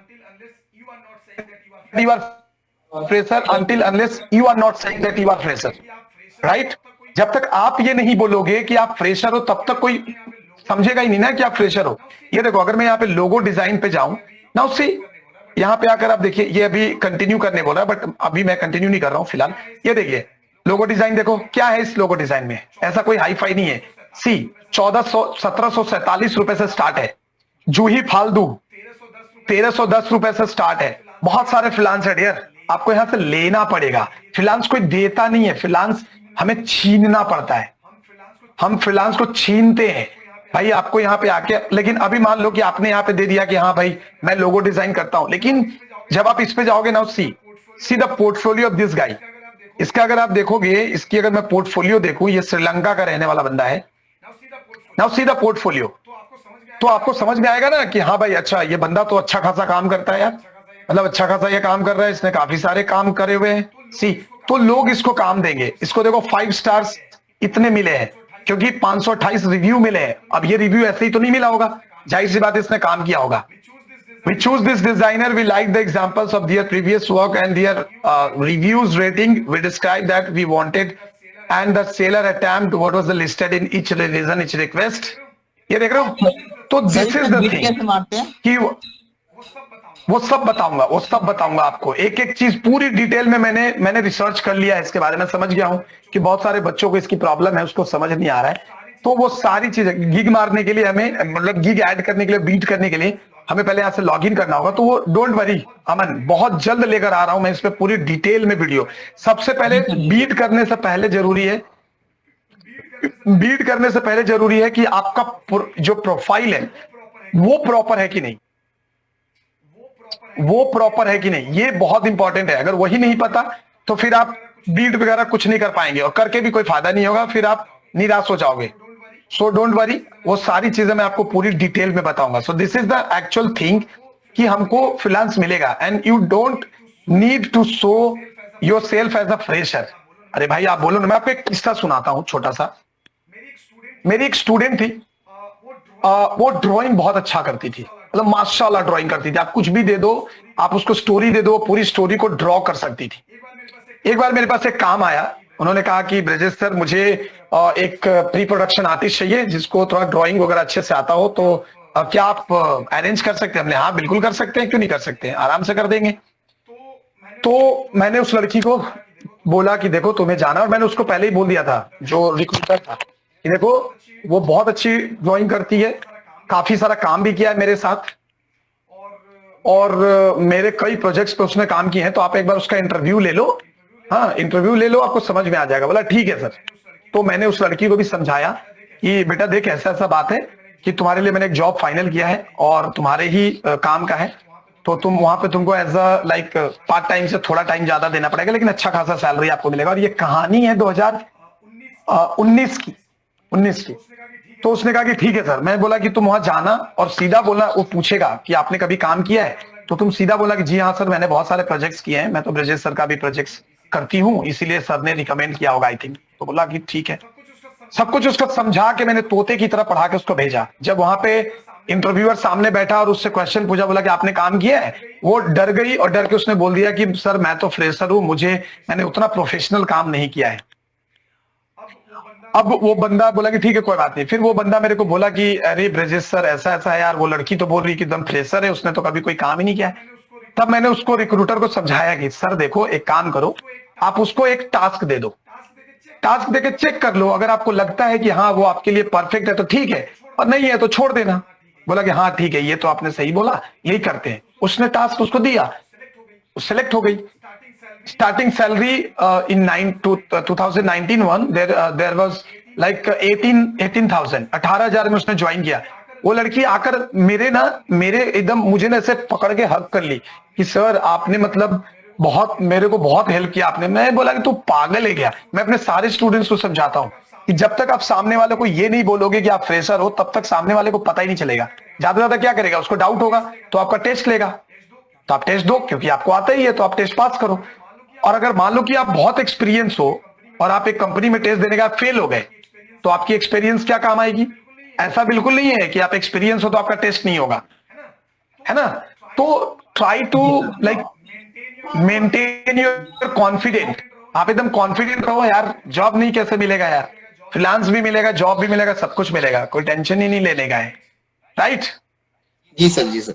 you are fresher until unless you are not saying that you are fresher, right? जब तक आप ये नहीं बोलोगे कि आप fresher हो, तब तक कोई समझेगा ही नहीं ना कि आप फ्रेशर हो। ये देखो, अगर मैं यहाँ पे लोगो डिजाइन पे जाऊं ना, उससे यहाँ पे आकर आप देखिए, ये अभी कंटिन्यू करने बोल रहा है, बट अभी मैं कंटिन्यू नहीं कर रहा हूं फिलहाल। ये देखिए लोगो डिजाइन, देखो क्या है इस लोगो डिजाइन में, ऐसा कोई हाई फाई नहीं है। सी 1747 रुपए से स्टार्ट है। जूही फालतू 1310 रुपए से स्टार्ट है। बहुत सारे फ्रीलांस है डियर, आपको यहां से लेना पड़ेगा। फ्रीलांस कोई देता नहीं है, फ्रीलांस हमें छीनना पड़ता है। हम फ्रीलांस को छीनते हैं भाई, आपको यहाँ पे आके। लेकिन अभी मान लो कि आपने यहाँ पे दे दिया कि हाँ भाई मैं लोगो डिजाइन करता हूं, लेकिन जब आप इस पे जाओगे ना, see the portfolio of this guy. इसका अगर आप देखोगे, इसकी अगर मैं पोर्टफोलियो देखूं, ये श्रीलंका का रहने वाला बंदा है। नाउ सी द पोर्टफोलियो, तो आपको समझ में आएगा ना कि हाँ भाई अच्छा, ये बंदा तो अच्छा खासा काम करता है यार, मतलब अच्छा खासा ये काम कर रहा है, इसने काफी सारे काम करे हुए हैं। सी तो लोग इसको काम देंगे। इसको देखो 5 स्टार्स इतने मिले हैं क्योंकि 528 रिव्यू मिले हैं। अब ये रिव्यू ऐसे ही तो नहीं मिला होगा, जाहिर सी बात है इसने काम किया होगा। We choose this designer. We like the examples of their previous work and their reviews rating. We describe that we wanted and the seller attempt what was the listed in each revision, each request. ये देख रहे हो? तो this is the thing कैसे मारते हैं? कि वो सब बताऊंगा आपको। एक एक चीज पूरी डिटेल में मैंने रिसर्च कर लिया है इसके बारे में, समझ गया हूं कि बहुत सारे बच्चों को इसकी प्रॉब्लम है, उसको समझ नहीं आ रहा है। तो वो सारी चीजें गिग मारने के लिए हमें, मतलब गिग ऐड करने के लिए, बीट करने के लिए हमें पहले यहाँ से लॉग इन करना होगा। तो वो डोंट वरी अमन, बहुत जल्द लेकर आ रहा हूं मैं इस पे पूरी डिटेल में वीडियो। सबसे पहले बीट करने से पहले जरूरी है कि आपका जो प्रोफाइल है वो प्रॉपर है कि नहीं, ये बहुत इंपॉर्टेंट है। अगर वही नहीं पता तो फिर आप बीट वगैरह कुछ नहीं कर पाएंगे और करके भी कोई फायदा नहीं होगा। फिर आप निराश हो जाओगे। सो डोंट वरी, वो सारी चीजें मैं आपको पूरी डिटेल में बताऊंगा। So this is the actual thing कि हमको फ्रीलांस मिलेगा and you don't need to show yourself as a fresher. अरे भाई आप बोलो ना, मैं आपको एक किस्सा सुनाता हूँ छोटा सा। मेरी एक स्टूडेंट थी, वो ड्राइंग बहुत अच्छा करती थी, मतलब माशाल्लाह ड्राइंग करती थी। आप कुछ भी दे दो, आप उसको स्टोरी दे दो, पूरी स्टोरी को ड्रॉ कर सकती थी। एक बार मेरे पास एक काम आया, उन्होंने कहा कि ब्रजेश सर मुझे एक प्री प्रोडक्शन आर्टिस्ट चाहिए जिसको थोड़ा ड्राइंग वगैरह अच्छे से आता हो, तो क्या आप अरेंज कर सकते हैं? हमने हाँ बिल्कुल कर सकते हैं, क्यों नहीं कर सकते हैं, आराम से कर देंगे। तो मैंने उस लड़की को बोला कि देखो तुम्हें जाना, और मैंने उसको पहले ही बोल दिया था जो रिक्रूटर था कि देखो वो बहुत अच्छी ड्राइंग करती है, काफी सारा काम भी किया है मेरे साथ, और मेरे कई प्रोजेक्ट्स पे उसने काम किए हैं, तो आप एक बार उसका इंटरव्यू ले लो। हाँ इंटरव्यू ले लो, आपको समझ में आ जाएगा। बोला ठीक है सर। तो मैंने उस लड़की को भी समझाया कि बेटा देख ऐसा ऐसा बात है कि तुम्हारे लिए मैंने एक जॉब फाइनल किया है और तुम्हारे ही काम का है, तो तुम वहां पे तुमको as a like part time से थोड़ा टाइम ज्यादा देना पड़ेगा, लेकिन अच्छा खासा सैलरी आपको मिलेगा। और ये कहानी है 2019 की। तो उसने कहा कि ठीक है सर। मैं बोला कि तुम वहां जाना और सीधा बोलना, वो पूछेगा कि आपने कभी काम किया है, तो तुम सीधा बोला कि जी हाँ सर मैंने बहुत सारे प्रोजेक्ट्स किए हैं, मैं तो ब्रजेश सर का भी प्रोजेक्ट्स करती हूँ, इसीलिए सर ने रिकमेंड किया होगा आई थिंक। तो बोला कि ठीक है। सब कुछ उसको समझा के मैंने तोते की तरह पढ़ा के उसको भेजा। जब वहां पे इंटरव्यूअर सामने बैठा और उससे क्वेश्चन पूछा, बोला कि आपने काम किया है, वो डर गई और डर के उसने बोल दिया कि सर मैं तो फ्रेशर हूं, मैंने उतना प्रोफेशनल काम नहीं किया है। अब वो बंदा बोला कि ठीक है कोई बात नहीं। फिर वो बंदा मेरे को बोला कि अरे ब्रजेश सर ऐसा ऐसा है यार, वो लड़की तो बोल रही कि एकदम फ्रेशर है, उसने तो कभी कोई काम ही नहीं किया है। तब मैंने उसको रिक्रूटर को समझाया कि सर देखो एक काम करो, आप उसको एक टास्क दे दो, टास्क देके चेक कर लो, अगर आपको लगता है कि हाँ वो आपके लिए परफेक्ट है तो ठीक है, और नहीं है तो छोड़ देना। बोला कि हाँ ठीक है, ये तो आपने सही बोला, यही करते हैं। उसने टास्क उसको दिया, सिलेक्ट हो गई। Starting salary in 2019 there was like 18,000, 18,000 में उसने ज्वाइन किया। वो लड़की आकर मेरे एकदम मुझे ना ऐसे पकड़ के हक कर ली कि सर आपने मतलब बहुत मेरे को बहुत हेल्प किया आपने। मैं बोला कि तू पागल है क्या? मैं अपने सारे स्टूडेंट्स को समझाता हूँ कि जब तक आप सामने वाले को ये नहीं बोलोगे कि आप फ्रेशर हो, तब तक सामने वाले को पता ही नहीं चलेगा। ज्यादा से ज्यादा क्या करेगा, उसको डाउट होगा तो आपका टेस्ट लेगा, तो आप टेस्ट दो, क्योंकि आपको आता ही है तो आप टेस्ट पास करो। और अगर मान लो कि आप बहुत एक्सपीरियंस हो और आप एक कंपनी में टेस्ट देने के बाद फेल हो गए, तो आपकी एक्सपीरियंस क्या काम आएगी? ऐसा बिल्कुल नहीं है कि आप एक्सपीरियंस हो तो आपका टेस्ट नहीं होगा, है ना। तो try to like maintain your confident. आप एकदम कॉन्फिडेंट रहो यार। जॉब नहीं कैसे मिलेगा यार, फ्रीलांस भी मिलेगा, जॉब भी मिलेगा, सब कुछ मिलेगा, कोई टेंशन ही नहीं लेने का है, राइट? जी सर, जी सर।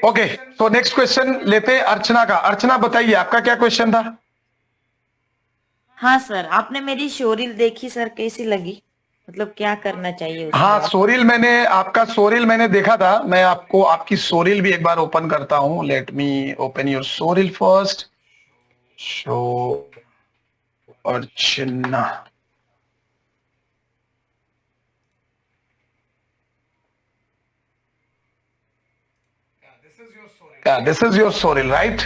ओके, तो नेक्स्ट क्वेश्चन लेते हैं अर्चना का। अर्चना बताइए आपका क्या क्वेश्चन था? हाँ सर, आपने मेरी शोरील देखी सर, कैसी लगी? मतलब क्या करना चाहिए उसमें? हाँ आपका सोरिल मैंने देखा था। मैं आपको आपकी सोरिल भी एक बार ओपन करता हूं। Let me open your showreel first. Show Archana, this is your showreel right?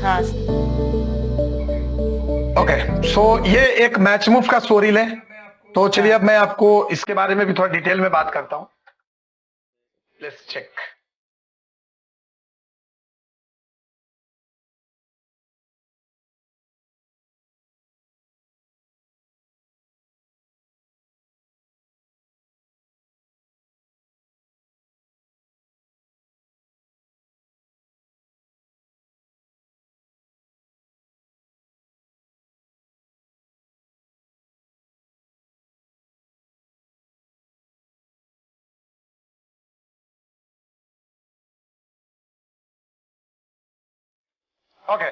हाँ सर। ओके, सो ये एक मैच मूव का सोरिल है। तो चलिए अब मैं आपको इसके बारे में भी थोड़ा डिटेल में बात करता हूं। Let's check. ओके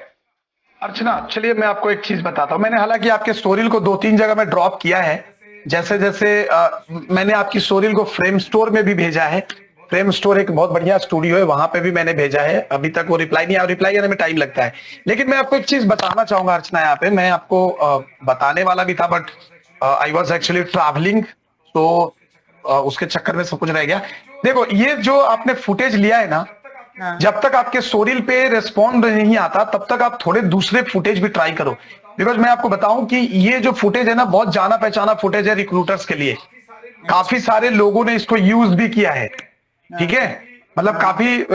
अर्चना, चलिए मैं आपको एक चीज बताता हूं। मैंने हालांकि आपके स्टोरील को 2-3 जगह में ड्रॉप किया है। जैसे मैंने आपकी स्टोरील को फ्रेम स्टोर में भी भेजा है। फ्रेम स्टोर एक बहुत बढ़िया स्टूडियो है, वहां पे भी मैंने भेजा है। अभी तक वो रिप्लाई नहीं आया, रिप्लाई आने में टाइम लगता है। लेकिन मैं आपको एक चीज बताना चाहूंगा अर्चना, यहाँ पे मैं आपको बताने वाला भी था, but I was actually travelling, तो उसके चक्कर में सब कुछ रह गया। देखो ये जो आपने फुटेज लिया है ना, हाँ जब तक आपके शोरील पे रिस्पॉन्ड नहीं आता तब तक आप थोड़े दूसरे फुटेज भी ट्राई करो, बिकॉज मैं आपको बताऊं कि ये जो फुटेज है ना बहुत जाना पहचाना फुटेज है रिक्रूटर्स के लिए, काफी सारे लोगों ने इसको यूज भी किया है, ठीक है। मतलब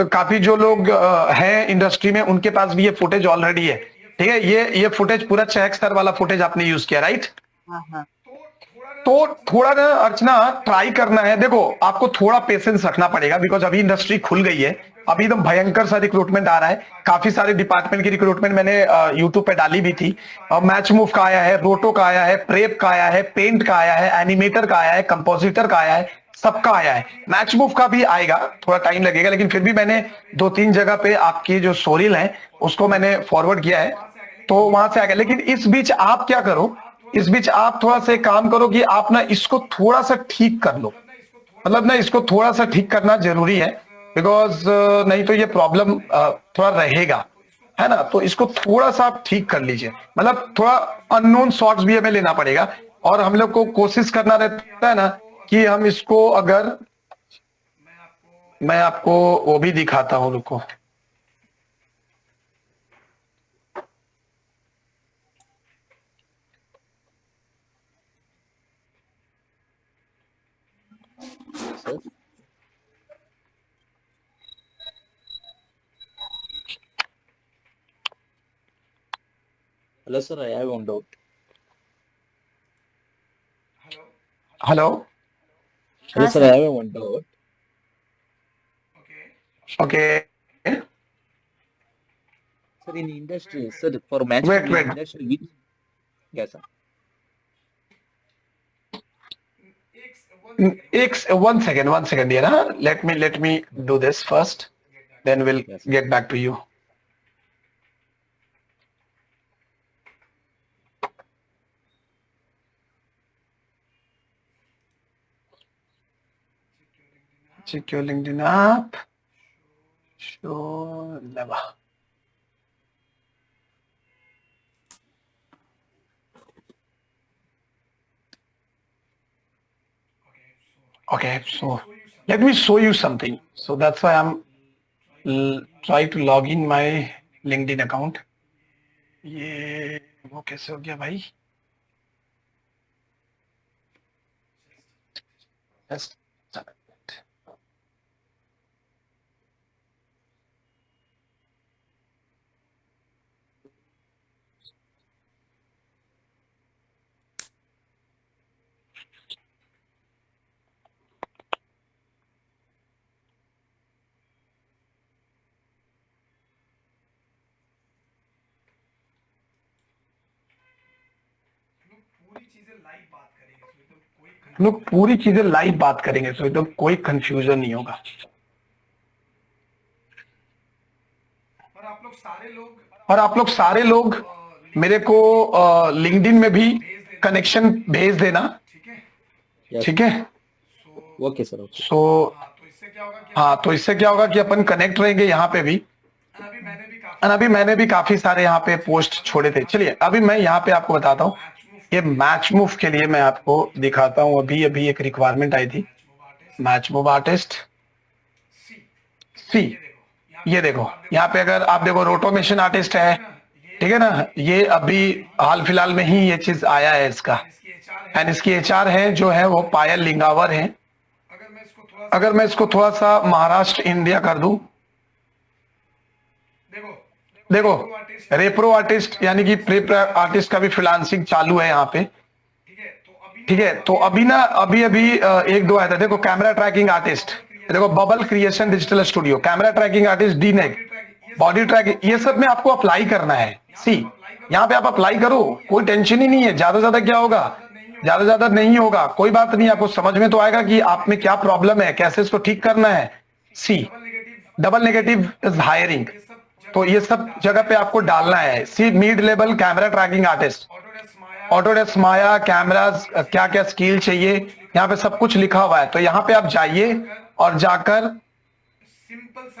काफी जो लोग हैं इंडस्ट्री में उनके पास भी ये फुटेज ऑलरेडी है, ठीक है। ये फुटेज पूरा चेक सर वाला फुटेज आपने यूज किया, राइट। हाँ हाँ तो थोड़ा ना अर्चना ट्राई करना है, देखो आपको थोड़ा पेशेंस रखना पड़ेगा, बिकॉज अभी इंडस्ट्री खुल गई है, अभी एकदम भयंकर सा रिक्रूटमेंट आ रहा है। काफी सारे डिपार्टमेंट की रिक्रूटमेंट मैंने यूट्यूब पे डाली भी थी। मैच मूव का आया है, रोटो का आया है, प्रेप का आया है, पेंट का आया है, एनिमेटर का आया है, कंपोजिटर का आया है, सबका आया है। मैच मूव का भी आएगा, थोड़ा टाइम लगेगा, लेकिन फिर भी मैंने 2-3 जगह पे आपकी जो शोरील है उसको मैंने फॉरवर्ड किया है, तो वहां से आ गया। लेकिन इस बीच आप क्या करो, इस बीच आप थोड़ा सा काम करो कि आप ना इसको थोड़ा सा ठीक कर लो, मतलब ना इसको थोड़ा सा ठीक करना जरूरी है, बिकॉज नहीं तो ये प्रॉब्लम थोड़ा रहेगा, है ना। तो इसको थोड़ा सा आप ठीक कर लीजिए, मतलब थोड़ा अननोन शॉट्स भी हमें लेना पड़ेगा, और हम लोग को कोशिश करना रहता है ना कि हम इसको, अगर मैं आपको वो भी दिखाता हूं, रुको। Sir. Hello, sir. I have one doubt. Hello, Hello, हाँ sir. Sir I have one doubt. Okay, Sir, in industry, sir, for match Wait, in wait. industry, which? Yes, sir. one second here, huh? Let me do this first, then we'll Yes. get back to you. Check your LinkedIn app. Show never. Okay, so let me show you something. So that's why I'm try to log in my LinkedIn account. ये वो कैसे हो गया भाई? Just a minute. हम लोग पूरी चीजें लाइव बात करेंगे, तो एकदम कोई कंफ्यूजन नहीं होगा। और आप लोग सारे लोग मेरे को लिंक्डइन में भी कनेक्शन भेज देना, Yes. ठीक है। Okay, sir. Okay. सो हाँ, तो इससे क्या होगा कि अपन कनेक्ट रहेंगे यहाँ पे भी, और अभी मैंने भी काफी सारे यहाँ पे पोस्ट छोड़े थे। चलिए अभी मैं यहाँ पे आपको बताता हूँ, ये मैच मूव के लिए मैं आपको दिखाता हूँ। अभी एक रिक्वायरमेंट आई थी, मैच मूव आर्टिस्ट सी। ये देखो यहाँ पे, अगर आप देखो रोटोमेशन आर्टिस्ट है, ठीक है ना। ये अभी हाल फिलहाल में ही ये चीज आया है इसका, एंड इसकी एचआर है जो है वो पायल लिंगावर है। अगर मैं इसको थोड़ा सा महाराष्ट्र इंडिया कर दूं, देखो रेप्रो आर्टिस्ट यानी कि प्रेप आर्टिस्ट का भी फ्रीलांसिंग चालू है यहाँ पे, ठीक है। तो अभी ना अभी 1-2 आया था। देखो कैमरा ट्रैकिंग आर्टिस्ट, देखो bubble creation digital studio, camera tracking artist, DNEG, body tracking, ये सब में आपको अप्लाई करना है। सी यहाँ पे आप अप्लाई करो, कोई टेंशन ही नहीं है। ज्यादा क्या होगा, ज्यादा नहीं होगा, कोई बात नहीं। आपको समझ में तो आएगा कि आप में क्या प्रॉब्लम है, कैसे इसको ठीक करना है। See double negative is hiring, तो ये सब जगह पे आपको डालना है। See mid level camera tracking artist, Autodesk Maya cameras, क्या क्या स्किल चाहिए यहाँ पे सब कुछ लिखा हुआ है। तो यहाँ पे आप जाइए और जाकर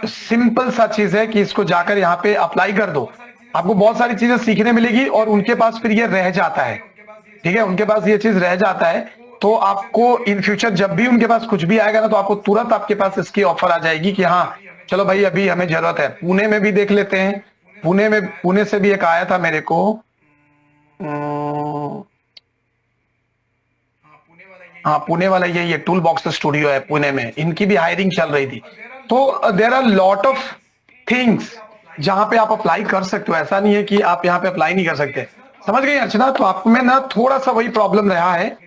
सिंपल सा चीज है कि इसको जाकर यहाँ पे अप्लाई कर दो। आपको बहुत सारी चीजें सीखने मिलेगी, और उनके पास फिर ये रह जाता है, ठीक है। उनके पास ये चीज रह जाता है, तो आपको इन फ्यूचर जब भी उनके पास कुछ भी आएगा ना, तो आपको तुरंत आपके पास इसकी ऑफर आ जाएगी कि हाँ चलो भाई, अभी हमें जरूरत है, पुणे में भी देख लेते हैं। पुणे से भी एक आया था मेरे को। हाँ, पुणे वाला यही है, टूल बॉक्स स्टूडियो है पुणे में, इनकी भी हायरिंग चल रही थी। तो there are lot of things जहां पे आप अप्लाई कर सकते हो, ऐसा नहीं है कि आप यहाँ पे अप्लाई नहीं कर सकते। समझ गई अर्चना? तो आप में ना थोड़ा सा वही प्रॉब्लम रहा है,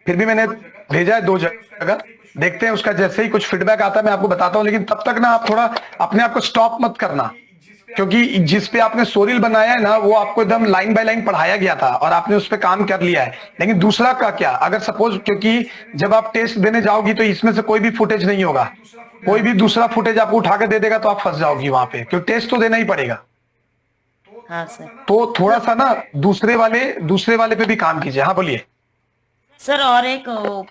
फिर भी मैंने भेजा है 2 जगह, देखते हैं उसका जैसे ही कुछ फीडबैक आता है मैं आपको बताता हूँ। लेकिन तब तक ना आप थोड़ा अपने आप को स्टॉप मत करना, क्योंकि जिस पे आपने सोरिल बनाया है ना, वो आपको एकदम लाइन बाय लाइन पढ़ाया गया था और आपने उस पे काम कर लिया है। लेकिन दूसरा का क्या, अगर सपोज, क्योंकि जब आप टेस्ट देने जाओगी तो इसमें से कोई भी फुटेज नहीं होगा, कोई भी दूसरा फुटेज आपको उठा के दे देगा तो आप फंस जाओगी वहां पे, क्योंकि टेस्ट तो देना ही पड़ेगा। हाँ सर। तो थोड़ा सा ना दूसरे वाले पे भी काम कीजिए। हाँ बोलिए। सर और एक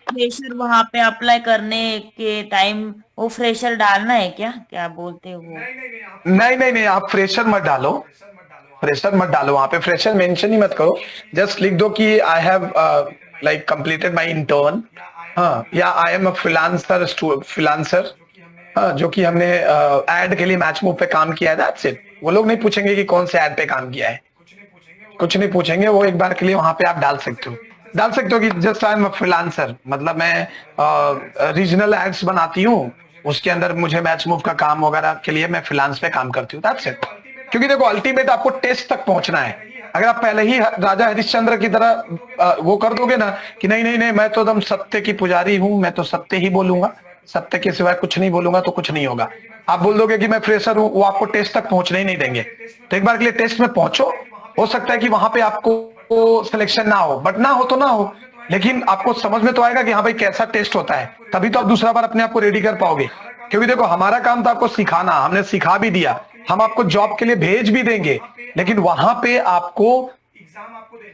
फ्रेशर वहां पे अप्लाई करने के टाइम वो फ्रेशर डालना है क्या, क्या बोलते हैं वो? नहीं, आप फ्रेशर मत डालो, वहां पे फ्रेशर मेंशन ही मत करो। जस्ट लिख दो कि I have like completed my intern, हाँ, या आई एम अ फ्रीलांसर, हाँ, जो कि हमने एड के लिए मैच मूव पे काम किया है, दैट्स इट। वो लोग नहीं पूछेंगे कि कौन से एड पे काम किया है, कुछ नहीं पूछेंगे। वो एक बार के लिए वहां पे आप डाल सकते हो कि just I am a freelancer, मतलब मैं रीजनल एड्स बनाती हूँ, उसके अंदर मुझे मैच मूव का काम वगैरह के लिए मैं फ्रीलांस पे काम करती हूँ, दैट्स इट। क्योंकि देखो, अल्टीमेट आपको टेस्ट तक पहुंचना है। अगर आप पहले ही राजा हरिश्चंद्र की तरह वो कर दोगे ना कि नहीं मैं तो एकदम सत्य की पुजारी हूं, मैं तो सत्य ही बोलूंगा, सत्य के सिवाय कुछ नहीं बोलूंगा, तो कुछ नहीं होगा। आप बोल दोगे कि मैं फ्रेशर हूं, वो आपको टेस्ट तक पहुंचने ही नहीं देंगे। तो एक बार के लिए टेस्ट में पहुंचो, हो सकता है कि वहां पे आपको सिलेक्शन ना हो, बट ना हो तो ना हो, लेकिन आपको समझ में तो आएगा कि हाँ भाई कैसा टेस्ट होता है, तभी तो आप दूसरा बार अपने आप को रेडी कर पाओगे। क्योंकि देखो, हमारा काम था आपको सिखाना, हमने सिखा भी दिया, हम आपको जॉब के लिए भेज भी देंगे, लेकिन वहां पे आपको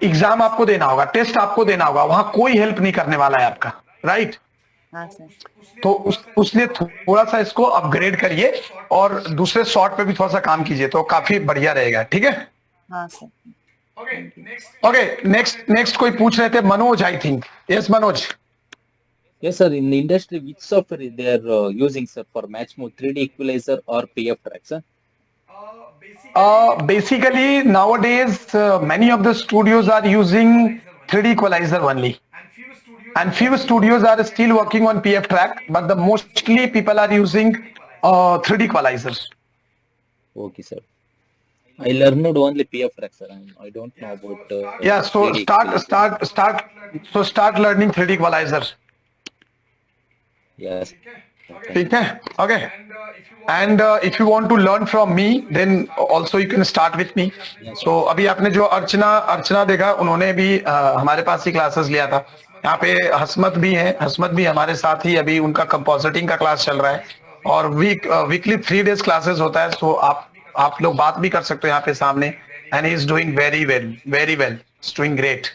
एग्जाम आपको देना होगा, टेस्ट आपको देना होगा, वहां कोई हेल्प नहीं करने वाला है आपका, राइट? हाँ सर। तो उसलिए थोड़ा सा इसको अपग्रेड करिए और दूसरे शॉर्ट पे भी थोड़ा सा काम कीजिए, तो काफी बढ़िया रहेगा, ठीक है? हाँ सर। ओके, नेक्स्ट कोई पूछ रहे थे, Manoj, I think. Yes Manoj. Yes, sir. In the industry, which software they are using, sir, for MatchMove 3D Equalizer or PF Track, sir? Basically nowadays many of the studios are using 3D Equalizer only, and few studios are still working on PF Track, but the mostly people are using 3D Equalizer. Okay, sir. I learned only PF Track, sir. I don't know about. Yeah, so 3D start learning 3D Equalizer. Yes. ठीक है, okay. And if you want to learn from me then also you can start with me. So अभी आपने जो अर्चना देखा, उन्होंने भी हमारे पास ही classes लिया था। यहाँ पे हसमत भी हमारे साथ ही, अभी उनका कंपोजिटिंग का क्लास चल रहा है, और वीकली 3 days क्लासेस होता है। सो आप लोग बात भी कर सकते हो यहाँ पे सामने, and he is doing very well, doing great.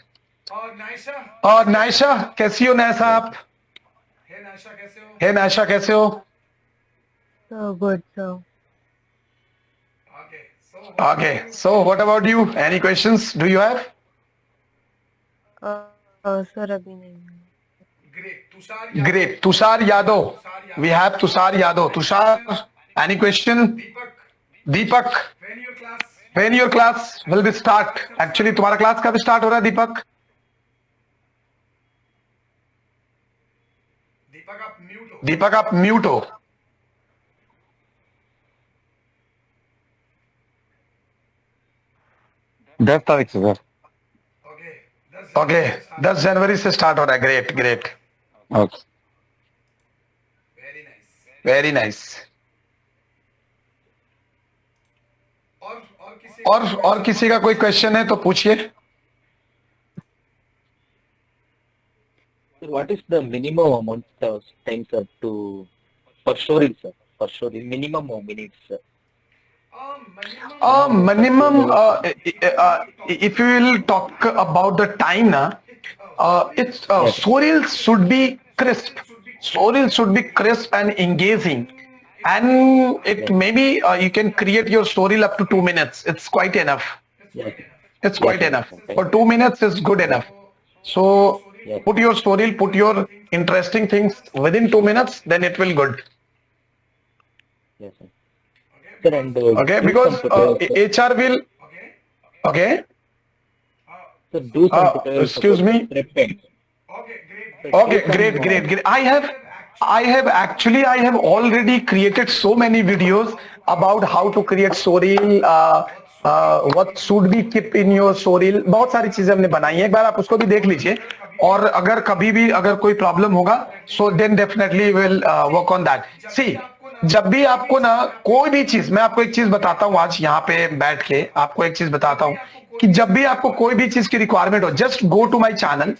और नायशा कैसी हो? नायशा आप? हे नायशा कैसे हो? So good, so. Okay, so what about you? Any questions do you have? Sir, अभी नहीं। Great. Tushar Yadav. We have Tushar Yadav. Tushar, any question? Deepak. When your class will be start? Actually, तुम्हारा class कब start हो रहा है दीपक? दीपक आप mute हो। दस तारीख से सर। ओके, 10 जनवरी से स्टार्ट हो रहा है। Great, okay, very nice. और किसी का कोई क्वेश्चन है तो पूछिए। What is the minimum amount of time, sir, for showreel, sir? For showreel, minimum or minutes, sir? Minimum, if you will talk about the time, it's showreel should be crisp. Showreel should be crisp and engaging, and it maybe you can create your showreel up to 2 minutes. It's quite enough. Yes. It's quite Yes, enough. okay. For 2 minutes is good enough. So Yes. put your showreel, put your interesting things within 2 minutes, then it will good. Yes, sir. Sir, and Okay, do because some tutorials, sir. HR will. Okay. Sir, do some tutorials Excuse about me. prepping. Okay, great. Sir, Okay, do some, great. I have already created so many videos about how to create showreel, what should be kept in your showreel. बहुत सारी चीजें हमने बनाई हैं, एक बार आप उसको भी देख लीजिए. और अगर कभी भी अगर कोई प्रॉब्लम होगा, so then definitely we'll work on that. See, जब भी आपको ना कोई भी चीज, मैं आपको एक चीज बताता हूँ आज यहाँ पे बैठ के, आपको एक चीज बताता हूँ कि जब भी आपको कोई भी चीज की रिक्वायरमेंट हो, just go to my channel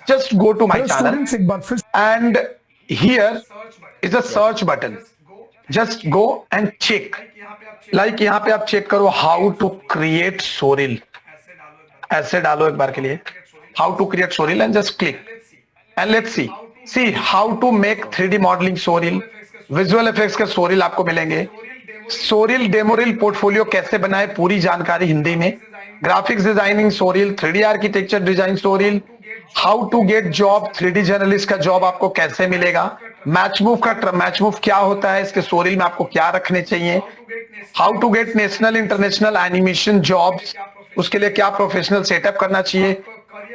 and here is a search button. Just go and check. Like यहाँ पे आप चेक करो हाउ टू क्रिएट शोरील. ऐसे डालो एक बार के लिए, how to create showreel and just click and let's see how to make 3D modelling showreel. Visual effects के शोरील आपको मिलेंगे. शोरील डेमोरील पोर्टफोलियो कैसे बनाए, पूरी जानकारी हिंदी में. Graphics designing showreel, 3D architecture design showreel, how to get job, 3D journalist का job आपको कैसे मिलेगा, मैच मूव क्या होता है, इसके शोरील में आपको क्या रखने चाहिए, how to get national international animation jobs, उसके लिए क्या प्रोफेशनल सेटअप करना चाहिए,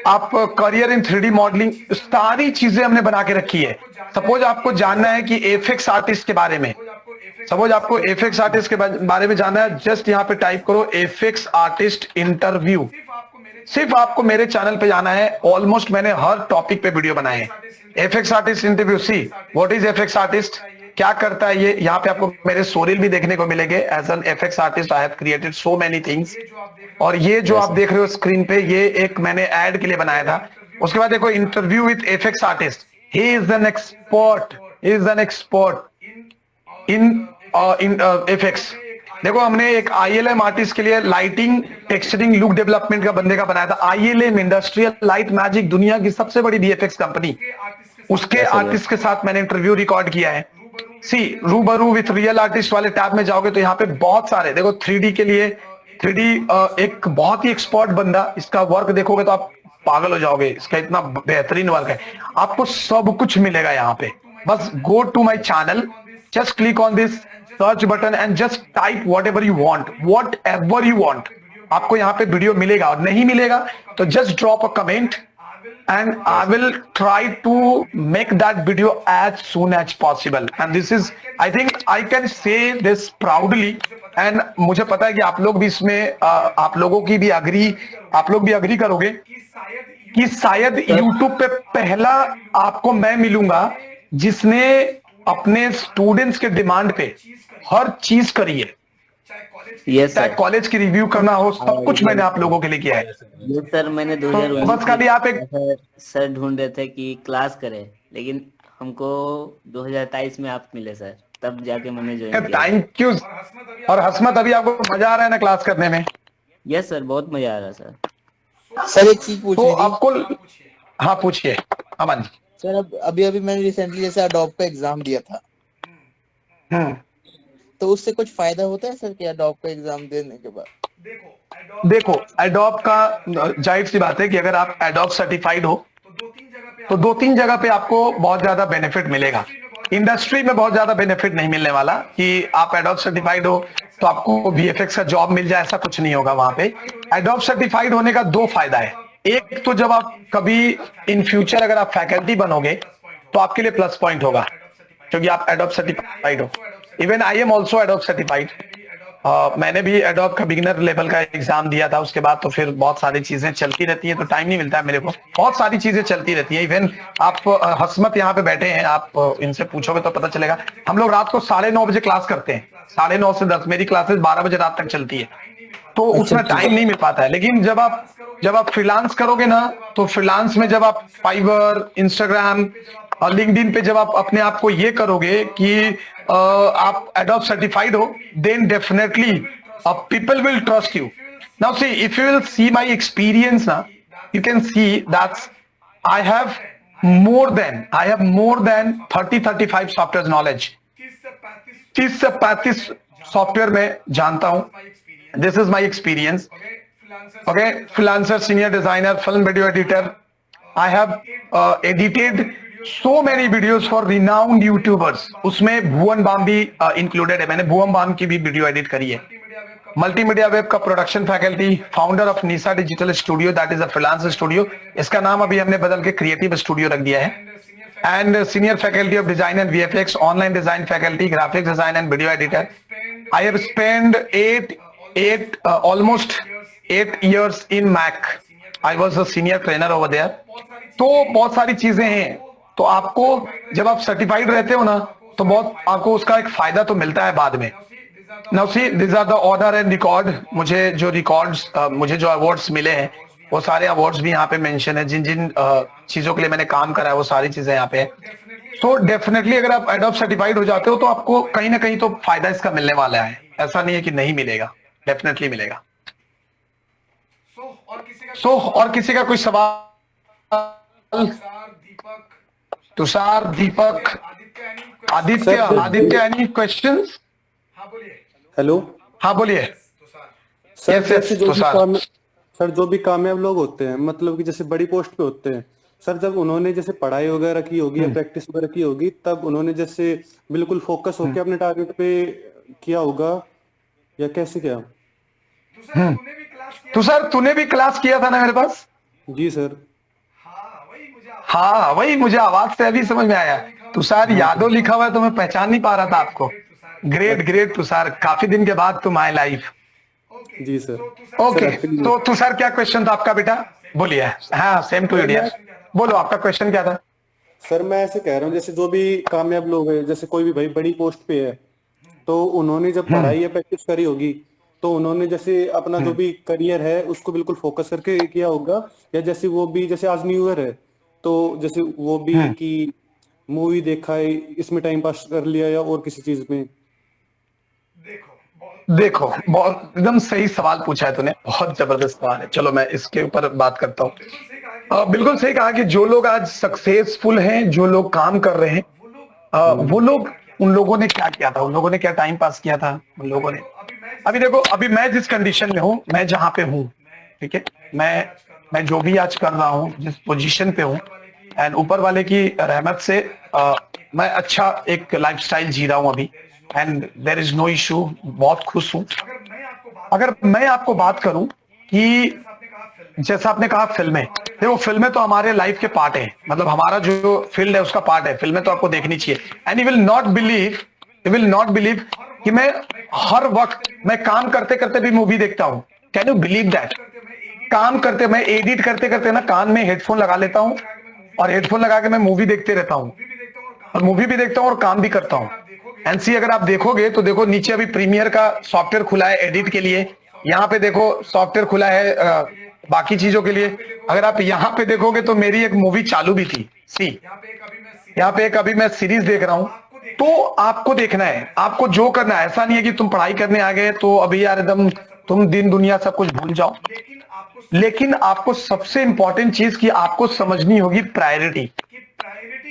आप करियर इन 3D मॉडलिंग, सारी चीजें हमने बना के रखी है. सपोज आपको जानना है कि एफएक्स आर्टिस्ट के बारे में, सपोज आपको एफएक्स आर्टिस्ट के बारे में जानना है, जस्ट यहाँ पे टाइप करो एफएक्स आर्टिस्ट इंटरव्यू. सिर्फ आपको मेरे चैनल पे जाना है. ऑलमोस्ट मैंने हर टॉपिक पे वीडियो बनाए हैं. FX artist interview. See what is FX artist, क्या करता है ये. यहाँ पे आपको मेरे शोरील भी देखने को मिलेंगे. As an FX artist I have created so many things. और ये जो आप देख रहे हो स्क्रीन पे, ये एक मैंने एड के लिए बनाया था. उसके बाद देखो interview with FX artist. He is an expert in FX. देखो हमने एक ILM आर्टिस्ट के लिए लाइटिंग, टेक्सचरिंग, लुक डेवलपमेंट का बंदे का बनाया था. ILM इंडस्ट्रियल लाइट मैजिक, दुनिया की सबसे बड़ी VFX कंपनी, उसके आर्टिस्ट के साथ मैंने इंटरव्यू रिकॉर्ड किया है. सी रूबरू विथ रियल आर्टिस्ट वाले टैब में जाओगे तो यहाँ पे बहुत सारे देखो 3D के लिए 3D एक बहुत ही एक्सपर्ट बंदा, इसका वर्क देखोगे तो आप पागल हो जाओगे. इसका इतना बेहतरीन वर्क है. आपको सब कुछ मिलेगा यहाँ पे. बस go to my channel, just click on this search button and just type whatever you want. आपको यहाँ पे वीडियो मिलेगा. और नहीं मिलेगा तो just drop a comment and I will try to make that video as soon as possible. And this is, I think I can say this proudly. And मुझे पता है कि आप लोग भी इसमें आप लोगों की भी आप लोग भी अग्री करोगे कि शायद YouTube पे पहला आपको मैं मिलूंगा जिसने अपने स्टूडेंट्स के डिमांड पे हर चीज करी है. यस चाहे सर. कॉलेज की रिव्यू करना हो, सब कुछ मैंने आप लोगों के लिए किया है. ये सर मैंने 2019 बस खाली आप एक सर ढूंढ रहे थे कि क्लास करें, लेकिन हमको 2023 में आप मिले सर, तब जाके मैंने ज्वाइन किया. Thank you. और हसमत, अभी आपको मजा आ रहा है ना क्लास करने में? यस सर, बहुत मजा आ रहा है सर. सर एक चीज पूछनी तो थी. आपको, हाँ पूछिए अमन. सर अब अभी मैंने रिसेंटली जैसे अडोब का एग्जाम दिया था, तो उससे कुछ फायदा होता है सर कि अडोब का एग्जाम देने के बाद? देखो एडोब का जाहिर सी बात है कि अगर आप एडोब सर्टिफाइड हो तो 2-3 जगह पे आपको बहुत ज्यादा बेनिफिट मिलेगा. इंडस्ट्री में बहुत ज्यादा बेनिफिट नहीं मिलने वाला कि आप एडोब सर्टिफाइड हो तो आपको VFX का जॉब मिल जाए, ऐसा कुछ नहीं होगा वहां पे. एडोब सर्टिफाइड होने का 2 फायदा है. एक तो जब आप कभी इन फ्यूचर अगर आप फैकल्टी बनोगे तो आपके लिए प्लस पॉइंट होगा क्योंकि आप एडोब सर्टिफाइड हो. Even I am also adobe certified. मैंने भी एडोब का बिगिनर लेवल का एग्जाम दिया था. उसके बाद तो फिर बहुत सारी चीजें चलती रहती हैं, तो टाइम नहीं मिलता है मेरे को. बहुत सारी चीजें चलती रहती हैं. इवन आप हसमत यहाँ पे बैठे हैं, आप इनसे पूछोगे तो पता चलेगा. हम लोग रात को 9:30 बजे क्लास करते हैं, 9:30 से 10. मेरी क्लासेस 12 बजे रात तक चलती है, तो उसमें टाइम नहीं मिल पाता है. लेकिन जब आप फ्रीलांस करोगे ना, तो फ्रीलांस में जब आप फाइवर, इंस्टाग्राम और लिंक्डइन पे जब आप अपने आप को ये करोगे कि आप एडोब सर्टिफाइड हो, then definitely people will trust you. Now see, if you will see my experience ना, you can see that I have more than 30-35 software knowledge. 30 से 35 सॉफ्टवेयर में जानता हूं. This is my experience. Okay, freelancer, senior designer, film video editor. I have edited so many videos for renowned YouTubers. उसमें भुवन balm भी included है. मैंने भुवन balm की भी वीडियो एडिट करी है. मल्टीमीडिया वेब का production faculty, founder of Nisha digital studio, that is a freelance studio. इसका नाम अभी हमने बदल के क्रिएटिव स्टूडियो रख दिया है. And senior faculty of design and VFX, online design faculty, graphics design and video editor. I have spent almost 8 years in Mac. I was a senior trainer over there. तो बहुत सारी चीजें हैं. तो आपको जब आप सर्टिफाइड रहते हो ना, तो बहुत आपको उसका एक फायदा तो मिलता है बाद में. Now see, these are the order and record. मुझे जो रिकॉर्ड्स, मुझे जो अवार्ड्स मिले हैं, वो सारे अवार्ड्स भी यहाँ पे मेंशन है. जिन जिन चीजों के लिए मैंने काम करा है, वो सारी चीजें यहाँ पे है. तो डेफिनेटली अगर आप एडोब सर्टिफाइड हो जाते हो, तो आपको कहीं ना कहीं तो फायदा इसका मिलने वाला है. ऐसा नहीं है कि नहीं मिलेगा, डेफिनेटली मिलेगा. और किसी का कोई सवाल? तुषार, दीपक, आदित्य, एनी क्वेश्चंस? हेलो. हाँ बोलिए. सर जैसे जो भी कामयाब लोग होते हैं, मतलब कि जैसे बड़ी पोस्ट पे होते हैं सर, जब उन्होंने जैसे पढ़ाई वगैरह की होगी या प्रैक्टिस वगैरह की होगी, तब उन्होंने जैसे बिल्कुल फोकस होकर अपने टारगेट पे किया होगा, या कैसे क्या? तो सर तूने भी क्लास किया था ना मेरे पास? जी सर. हाँ वही मुझे आवाज से अभी समझ में आया. तुषार यादव लिखा हुआ है, तो मैं पहचान नहीं पा रहा था आपको. ग्रेट तुषार, काफी दिन के बाद तुम आए लाइव. जी सर. ओके, तो तुषार क्या क्वेश्चन था आपका बेटा? बोलिए. हाँ सेम टू इंडिया. बोलो आपका क्वेश्चन क्या था? सर मैं ऐसे कह रहा हूँ, जैसे जो भी कामयाब लोग हैं, जैसे कोई भी भाई बड़ी पोस्ट पे है, तो उन्होंने जब पढ़ाई या प्रैक्टिस करी होगी, तो उन्होंने जैसे अपना जो भी करियर है उसको बिल्कुल फोकस करके किया होगा, या जैसे वो भी जैसे आज न्यू ईयर है, तो जैसे वो भी कि मूवी देखा है, इसमें टाइम पास कर लिया, या और किसी चीज में? देखो बहुत एकदम सही सवाल पूछा है तूने, बहुत जबरदस्त सवाल है. चलो मैं इसके ऊपर बात करता हूँ. बिल्कुल सही कहा कि जो लोग आज सक्सेसफुल हैं, जो लोग काम कर रहे हैं, वो लोग, उन लोगों ने क्या किया था, उन लोगों ने क्या टाइम पास किया था. उन लोगों ने, अभी देखो, अभी मैं जिस कंडीशन में हूँ, मैं जहाँ पे हूँ, ठीक है, मैं जो भी आज कर रहा हूँ, जिस पोजीशन पे हूँ, एंड ऊपर वाले की रहमत से मैं अच्छा एक लाइफस्टाइल जी रहा हूँ अभी, and there is no issue. बहुत खुश हूँ. अगर मैं आपको बात करूं कि जैसा आपने कहा फिल्में, देखो फिल्में तो हमारे लाइफ के पार्ट है. मतलब हमारा जो फील्ड है उसका पार्ट है. फिल्में तो आपको देखनी चाहिए. And you will not believe कि मैं हर वक्त, मैं काम करते करते भी मूवी देखता हूँ. Can you believe that? काम करते, मैं एडिट करते करते ना कान में हेडफोन लगा लेता हूँ, और हेडफोन लगा के मैं मूवी देखते रहता हूँ, और मूवी भी देखता हूँ और काम भी करता हूँ. एनसी अगर आप देखोगे तो देखो नीचे अभी प्रीमियर का सॉफ्टवेयर खुला है एडिट के लिए. यहाँ पे देखो सॉफ्टवेयर खुला है बाकी चीजों के लिए. अगर आप यहाँ पे देखोगे तो मेरी एक मूवी चालू भी थी. सी यहाँ पे एक अभी मैं सीरीज देख रहा हूँ. तो आपको देखना है, आपको जो करना है. ऐसा नहीं है कि तुम पढ़ाई करने आ गए तो अभी यार एकदम तुम दिन दुनिया सब कुछ भूल जाओ. लेकिन आपको सबसे इंपॉर्टेंट चीज की आपको समझनी होगी प्रायोरिटी.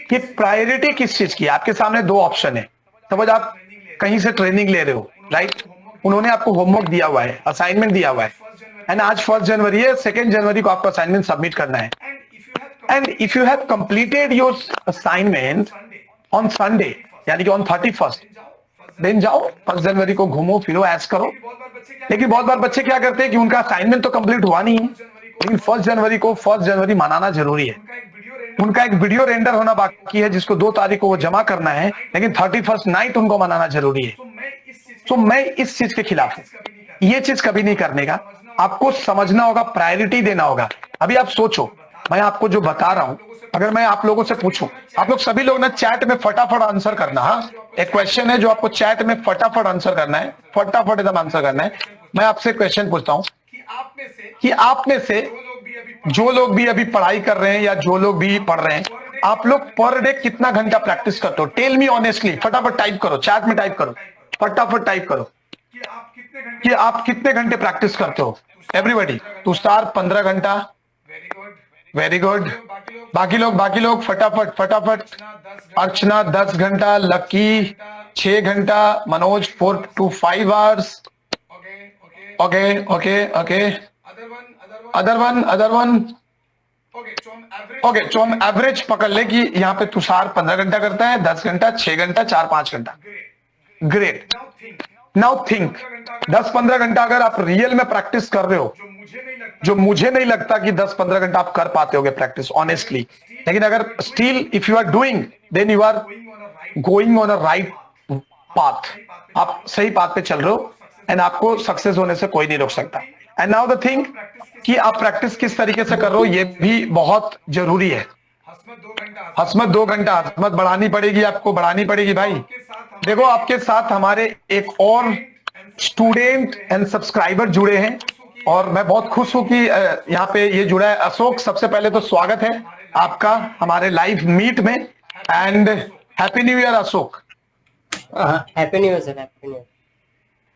कि प्रायोरिटी किस चीज की. आपके सामने दो ऑप्शन है. समझ, आप कहीं से ट्रेनिंग ले रहे हो, राइट? उन्होंने आपको होमवर्क दिया हुआ है, असाइनमेंट दिया हुआ है, एंड आज 1 जनवरी है, 2 जनवरी को आपको असाइनमेंट सबमिट करना है. And if you have completed your assignment on Sunday, यानी कि ऑन 31st, देन जाओ 1 जनवरी को घूमो फिरो, ऐश करो. लेकिन बहुत बार बच्चे क्या करते हैं कि उनका असाइनमेंट तो कंप्लीट हुआ नहीं है, लेकिन 1 जनवरी मनाना जरूरी है. उनका एक वीडियो रेंडर होना बाकी है जिसको 2 तारीख को वो जमा करना है, लेकिन 31st नाइट उनको मनाना जरूरी है. तो मैं इस चीज के खिलाफ हूं. ये चीज कभी नहीं करने का. आपको समझना होगा, प्रायोरिटी देना होगा. अभी आप सोचो, मैं आपको जो बता रहा हूं, अगर मैं आप लोगों से पूछूं, आप लोग सभी लोग ना चैट में फटाफट आंसर करना. हाँ, एक क्वेश्चन है जो आपको चैट में फटाफट आंसर करना है, फटाफट एकदम आंसर करना है. मैं आपसे क्वेश्चन पूछता हूं कि आप में से जो लोग भी अभी पढ़ाई कर रहे हैं या जो लोग भी पढ़ रहे हैं, आप लोग पर डे कितना घंटा प्रैक्टिस करते हो? Tell me honestly. फटाफट टाइप करो, चैट में टाइप करो, फटाफट टाइप करो कि आप कितने घंटे प्रैक्टिस करते हो. एवरीबॉडी. तुषार 15 घंटा. Very good. बाकी लोग फटाफट. अर्चना 10 घंटा. लकी 6 घंटा. Manoj 4 to 5 hours. Okay. Other one. Okay, तो हम एवरेज पकड़ ले कि यहाँ पे तुषार 15 घंटा करता है, 10 घंटा, 6 घंटा, 4-5 घंटा। ग्रेट। नाउ थिंक 10-15 घंटा अगर आप रियल में प्रैक्टिस कर रहे हो, जो मुझे नहीं लगता कि 10-15 घंटा आप कर पाते होगे प्रैक्टिस ऑनेस्टली, लेकिन अगर still if you are doing then you are going on a right path, आप सही पाथ पे चल रहे हो एंड आपको सक्सेस होने से कोई नहीं रोक सकता। एंड नाउ द थिंग कि आप प्रैक्टिस किस तरीके से कर रहे हो ये भी बहुत जरूरी है। हसमत 2 घंटा, हसमत बढ़ानी पड़ेगी, आपको बढ़ानी पड़ेगी भाई। देखो आपके साथ हमारे एक और स्टूडेंट एंड सब्सक्राइबर जुड़े हैं और मैं बहुत खुश हूं कि यहाँ पे ये जुड़ा है अशोक। सबसे पहले तो स्वागत है आपका हमारे लाइव मीट में and happy new year Ashok. Happy new year sir, happy new year.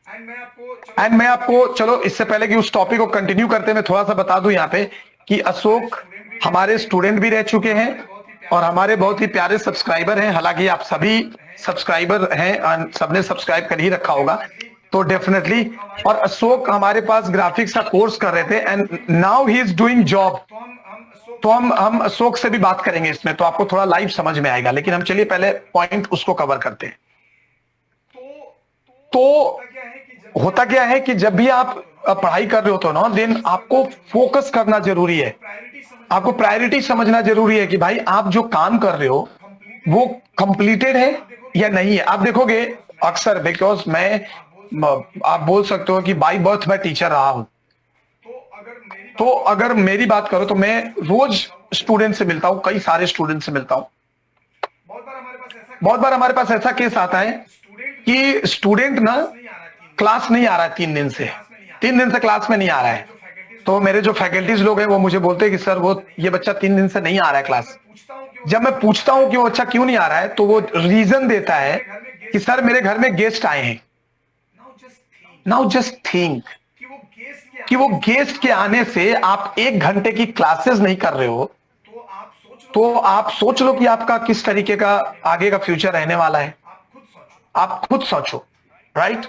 And मैं आपको चलो इससे पहले कि उस टॉपिक को कंटिन्यू करते मैं थोड़ा सा बता दूं यहाँ पे कि अशोक हमारे स्टूडेंट भी रह चुके हैं और हमारे बहुत ही प्यारे सब्सक्राइबर हैं। हालांकि आप सभी सब्सक्राइबर हैं, सबने सब्सक्राइब कर ही रखा होगा तो डेफिनेटली। और अशोक हमारे पास ग्राफिक्स का कोर्स कर रहे थे and now he is doing job. तो हम अशोक से भी बात करेंगे इसमें, तो आपको थोड़ा लाइव समझ में आएगा। लेकिन हम चलिए पहले पॉइंट उसको कवर करते हैं। तो होता क्या है कि जब भी आप पढ़ाई कर रहे होते हो ना, देन आपको फोकस करना जरूरी है, आपको प्रायोरिटी समझना जरूरी है कि भाई आप जो काम कर रहे हो वो कंप्लीटेड है या नहीं है। आप देखोगे अक्सर, बिकॉज आप बोल सकते हो कि बाय बर्थ मैं टीचर रहा हूं, तो अगर मेरी बात करो तो मैं रोज स्टूडेंट से मिलता हूं, कई सारे स्टूडेंट से मिलता हूं। बहुत बार हमारे पास ऐसा केस आता है कि स्टूडेंट ना क्लास नहीं आ रहा है 3 दिन से, 3 दिन से क्लास में नहीं आ रहा है। तो मेरे जो फैकल्टीज लोग हैं वो मुझे बोलते हैं कि सर वो ये बच्चा 3 दिन से नहीं आ रहा है क्लास। जब मैं पूछता हूं कि वो बच्चा क्यों नहीं आ रहा है तो वो रीजन देता है कि सर मेरे घर में गेस्ट आए हैं। नाउ जस्ट थिंक कि वो गेस्ट के आने से आप 1 घंटे की क्लासेस नहीं कर रहे हो, तो आप सोच लो कि आपका किस तरीके का आगे का फ्यूचर रहने वाला है। आप खुद सोचो, राइट।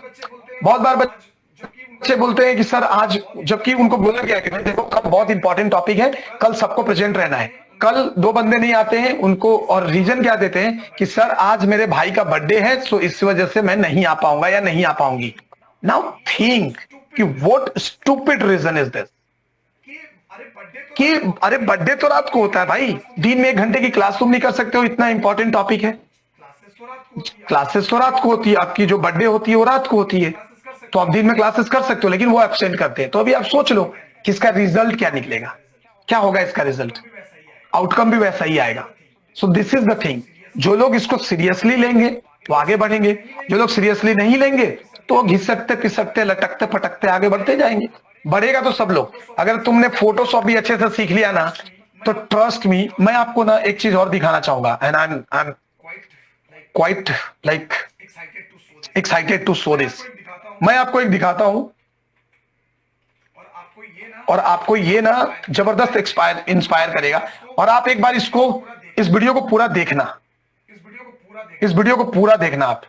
बहुत बार बच्चे बोलते हैं कि सर आज, जबकि उनको बोला गया कि देखो कल बहुत इंपॉर्टेंट टॉपिक है, कल सबको प्रेजेंट रहना है। कल 2 बंदे नहीं आते हैं उनको, और रीजन क्या देते हैं कि सर आज मेरे भाई का बर्थडे है सो इस वजह से मैं नहीं आ पाऊंगा या नहीं आ पाऊंगी। नाउ थिंक कि what stupid reason is this कि अरे बर्थडे तो रात को होता है भाई, दिन में 1 घंटे की क्लास तुम नहीं कर सकते हो, इतना इंपॉर्टेंट टॉपिक है। क्लासेस तो रात को होती है, आपकी जो बर्थडे होती है वो रात को होती है, तो आप दिन में क्लासेस कर सकते हो, लेकिन वो एब्सेंट करते हैं। तो अभी आप सोच लो कि इसका रिजल्ट क्या निकलेगा, क्या होगा इसका रिजल्ट, आउटकम भी वैसा ही आएगा। सो दिस इज द थिंग, जो लोग इसको सीरियसली लेंगे वो आगे बढ़ेंगे, जो लोग सीरियसली नहीं लेंगे तो घिसकते पिसकते लटकते फटकते आगे बढ़ते जाएंगे। बढ़ेगा तो सब लोग। अगर तुमने फोटोशॉप भी अच्छे से सीख लिया ना तो ट्रस्ट मी, मैं आपको ना एक चीज और दिखाना चाहूंगा and I am quite like excited to show this. मैं आपको एक दिखाता हूं और आपको ये ना जबरदस्त इंस्पायर करेगा। और आप एक बार इस वीडियो को पूरा देखना, इस वीडियो को पूरा देखना आप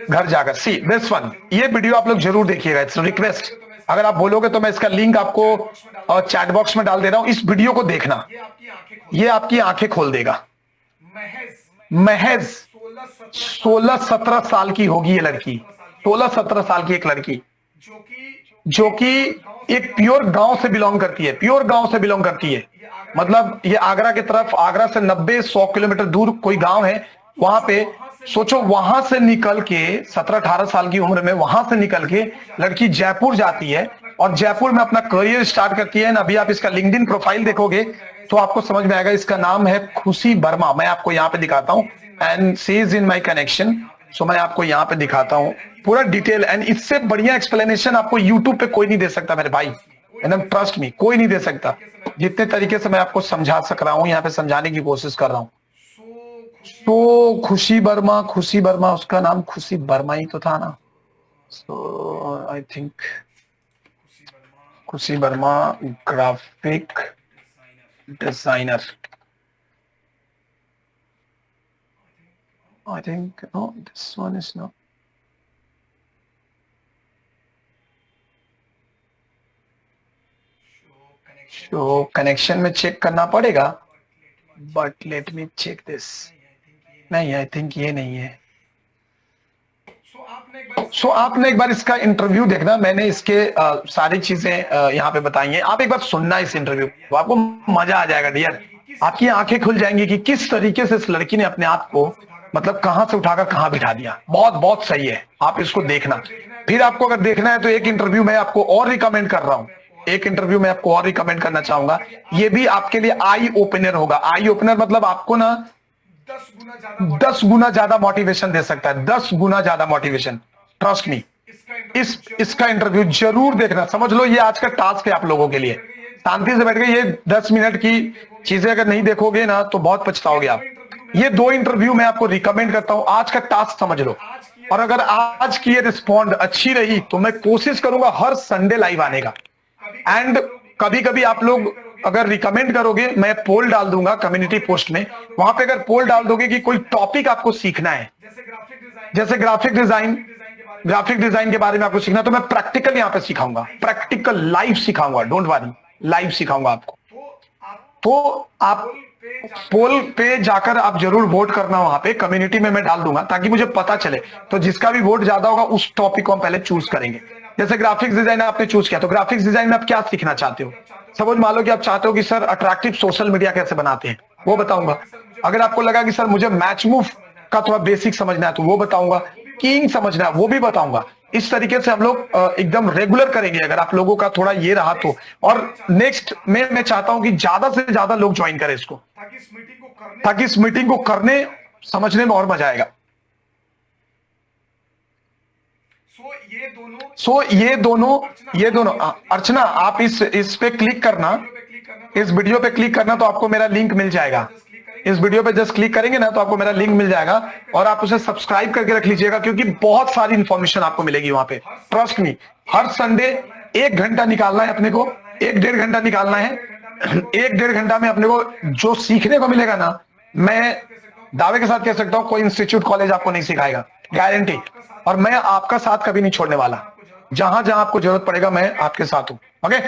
घर जाकर। सी दिस वन, ये वीडियो आप लोग जरूर देखिएगा, इट्स रिक्वेस्ट। अगर आप बोलोगे तो मैं इसका लिंक आपको चैट बॉक्स में डाल दे रहा हूं। इस वीडियो को देखना, ये आपकी आंखें खोल देगा। महज 16-17 साल की होगी ये लड़की, 16-17 साल की एक लड़की जो कि एक प्योर गांव से बिलोंग करती है, प्योर गांव से बिलोंग करती है। मतलब ये आगरा की तरफ, आगरा से 90-100 किलोमीटर दूर कोई गांव है, वहां पे सोचो, वहां से निकल के 17-18 साल की उम्र में वहां से निकल के लड़की जयपुर जाती है और जयपुर में अपना करियर स्टार्ट करती है। अभी आप इसका लिंक्डइन प्रोफाइल देखोगे तो आपको समझ में आएगा। इसका नाम है खुशी वर्मा। मैं आपको यहाँ पे दिखाता हूँ and she is in my connection, so मैं आपको यहाँ पे दिखाता हूँ पूरा डिटेल। एंड इससे बढ़िया एक्सप्लेनेशन आपको यूट्यूब पे कोई नहीं दे सकता मेरे भाई, एकदम ट्रस्ट मी, कोई नहीं दे सकता। जितने तरीके से मैं आपको समझा सक रहा हूँ यहाँ पे समझाने की कोशिश कर रहा हूँ। तो खुशी वर्मा, उसका नाम खुशी वर्मा ही तो था ना। सो I think Khushi Verma graphic designer, I think no, this one is not. तो कनेक्शन में चेक करना पड़ेगा, but let me check this. नहीं, आई थिंक ये नहीं है। सो आपने एक बार इसका इंटरव्यू देखना, मैंने इसके सारी चीजें यहाँ पे बताई हैं। आप एक बार सुनना इस इंटरव्यू, तो आपको मजा आ जाएगा डियर। आपकी आंखें खुल जाएंगी कि किस तरीके से इस लड़की ने अपने आप को मतलब कहां से उठाकर कहां बिठा दिया। बहुत बहुत सही है, आप इसको देखना। फिर आपको अगर देखना है तो एक इंटरव्यू मैं आपको और रिकमेंड कर रहा हूं, एक इंटरव्यू मैं आपको और रिकमेंड करना चाहूंगा। ये भी आपके लिए आई ओपनर होगा। आई ओपनर मतलब आपको ना 10 गुना ज्यादा मोटिवेशन दे सकता है, 10 गुना ज्यादा मोटिवेशन। ट्रस्ट मी, इसका इंटरव्यू जरूर देखना। समझ लो ये आज का टास्क है आप लोगों के लिए। शांति से बैठ के ये 10 मिनट की चीजें अगर नहीं देखोगे ना तो बहुत पछताओगे आप। ये 2 इंटरव्यू मैं आपको रिकमेंड करता हूं, आज का टास्क समझ लो। और अगर आज की ये रिस्पॉन्ड अच्छी रही तो मैं कोशिश करूंगा हर संडे लाइव आने का। एंड कभी कभी आप लोग अगर रिकमेंड करोगे, मैं पोल डाल दूंगा कम्युनिटी पोस्ट में, वहां पे अगर पोल डाल दोगे कि कोई टॉपिक आपको सीखना है, जैसे ग्राफिक डिजाइन के बारे में आपको सीखना, तो मैं प्रैक्टिकल यहाँ पे सिखाऊंगा, प्रैक्टिकल लाइव सिखाऊंगा। डोंट वरी, लाइव सिखाऊंगा आपको। तो आप पोल पे जाकर आप जरूर वोट करना, वहां पे कम्युनिटी में मैं डाल दूंगा ताकि मुझे पता चले। तो जिसका भी वोट ज्यादा होगा उस टॉपिक को हम पहले चूज करेंगे। जैसे ग्राफिक्स डिजाइन आपने चूज किया, तो ग्राफिक्स डिजाइन में आप क्या सीखना चाहते हो? सपोज मान लो कि आप चाहते हो कि सर अट्रैक्टिव सोशल मीडिया कैसे बनाते हैं, वो बताऊंगा। अगर आपको लगा कि सर मुझे मैच मूव का थोड़ा बेसिक समझना है, तो वो बताऊंगा। कीइंग समझना है, वो भी बताऊंगा। इस तरीके से हम लोग एकदम रेगुलर करेंगे अगर आप लोगों का थोड़ा ये रहा तो। और नेक्स्ट में मैं चाहता हूं कि ज्यादा से ज्यादा लोग ज्वाइन करें इसको, ताकि इस मीटिंग को करने समझने में और मजा आएगा। सो ये दोनों अर्चना, आप इस पे क्लिक करना, इस वीडियो पे क्लिक करना, तो आपको मेरा लिंक मिल जाएगा। इस वीडियो पे जस्ट क्लिक करेंगे ना तो आपको मेरा लिंक मिल जाएगा, और आप उसे सब्सक्राइब करके रख लीजिएगा, क्योंकि बहुत सारी इंफॉर्मेशन आपको मिलेगी वहां पे। ट्रस्ट मी, हर संडे 1 घंटा निकालना है अपने को, 1-1.5 घंटा निकालना है। 1-1.5 घंटा में अपने को जो सीखने को मिलेगा ना, मैं दावे के साथ कह सकता हूं कोई इंस्टीट्यूट कॉलेज आपको नहीं सिखाएगा, गारंटी। और मैं आपका साथ कभी नहीं छोड़ने वाला, जहां जहां आपको जरूरत पड़ेगा मैं आपके साथ हूं। ओके,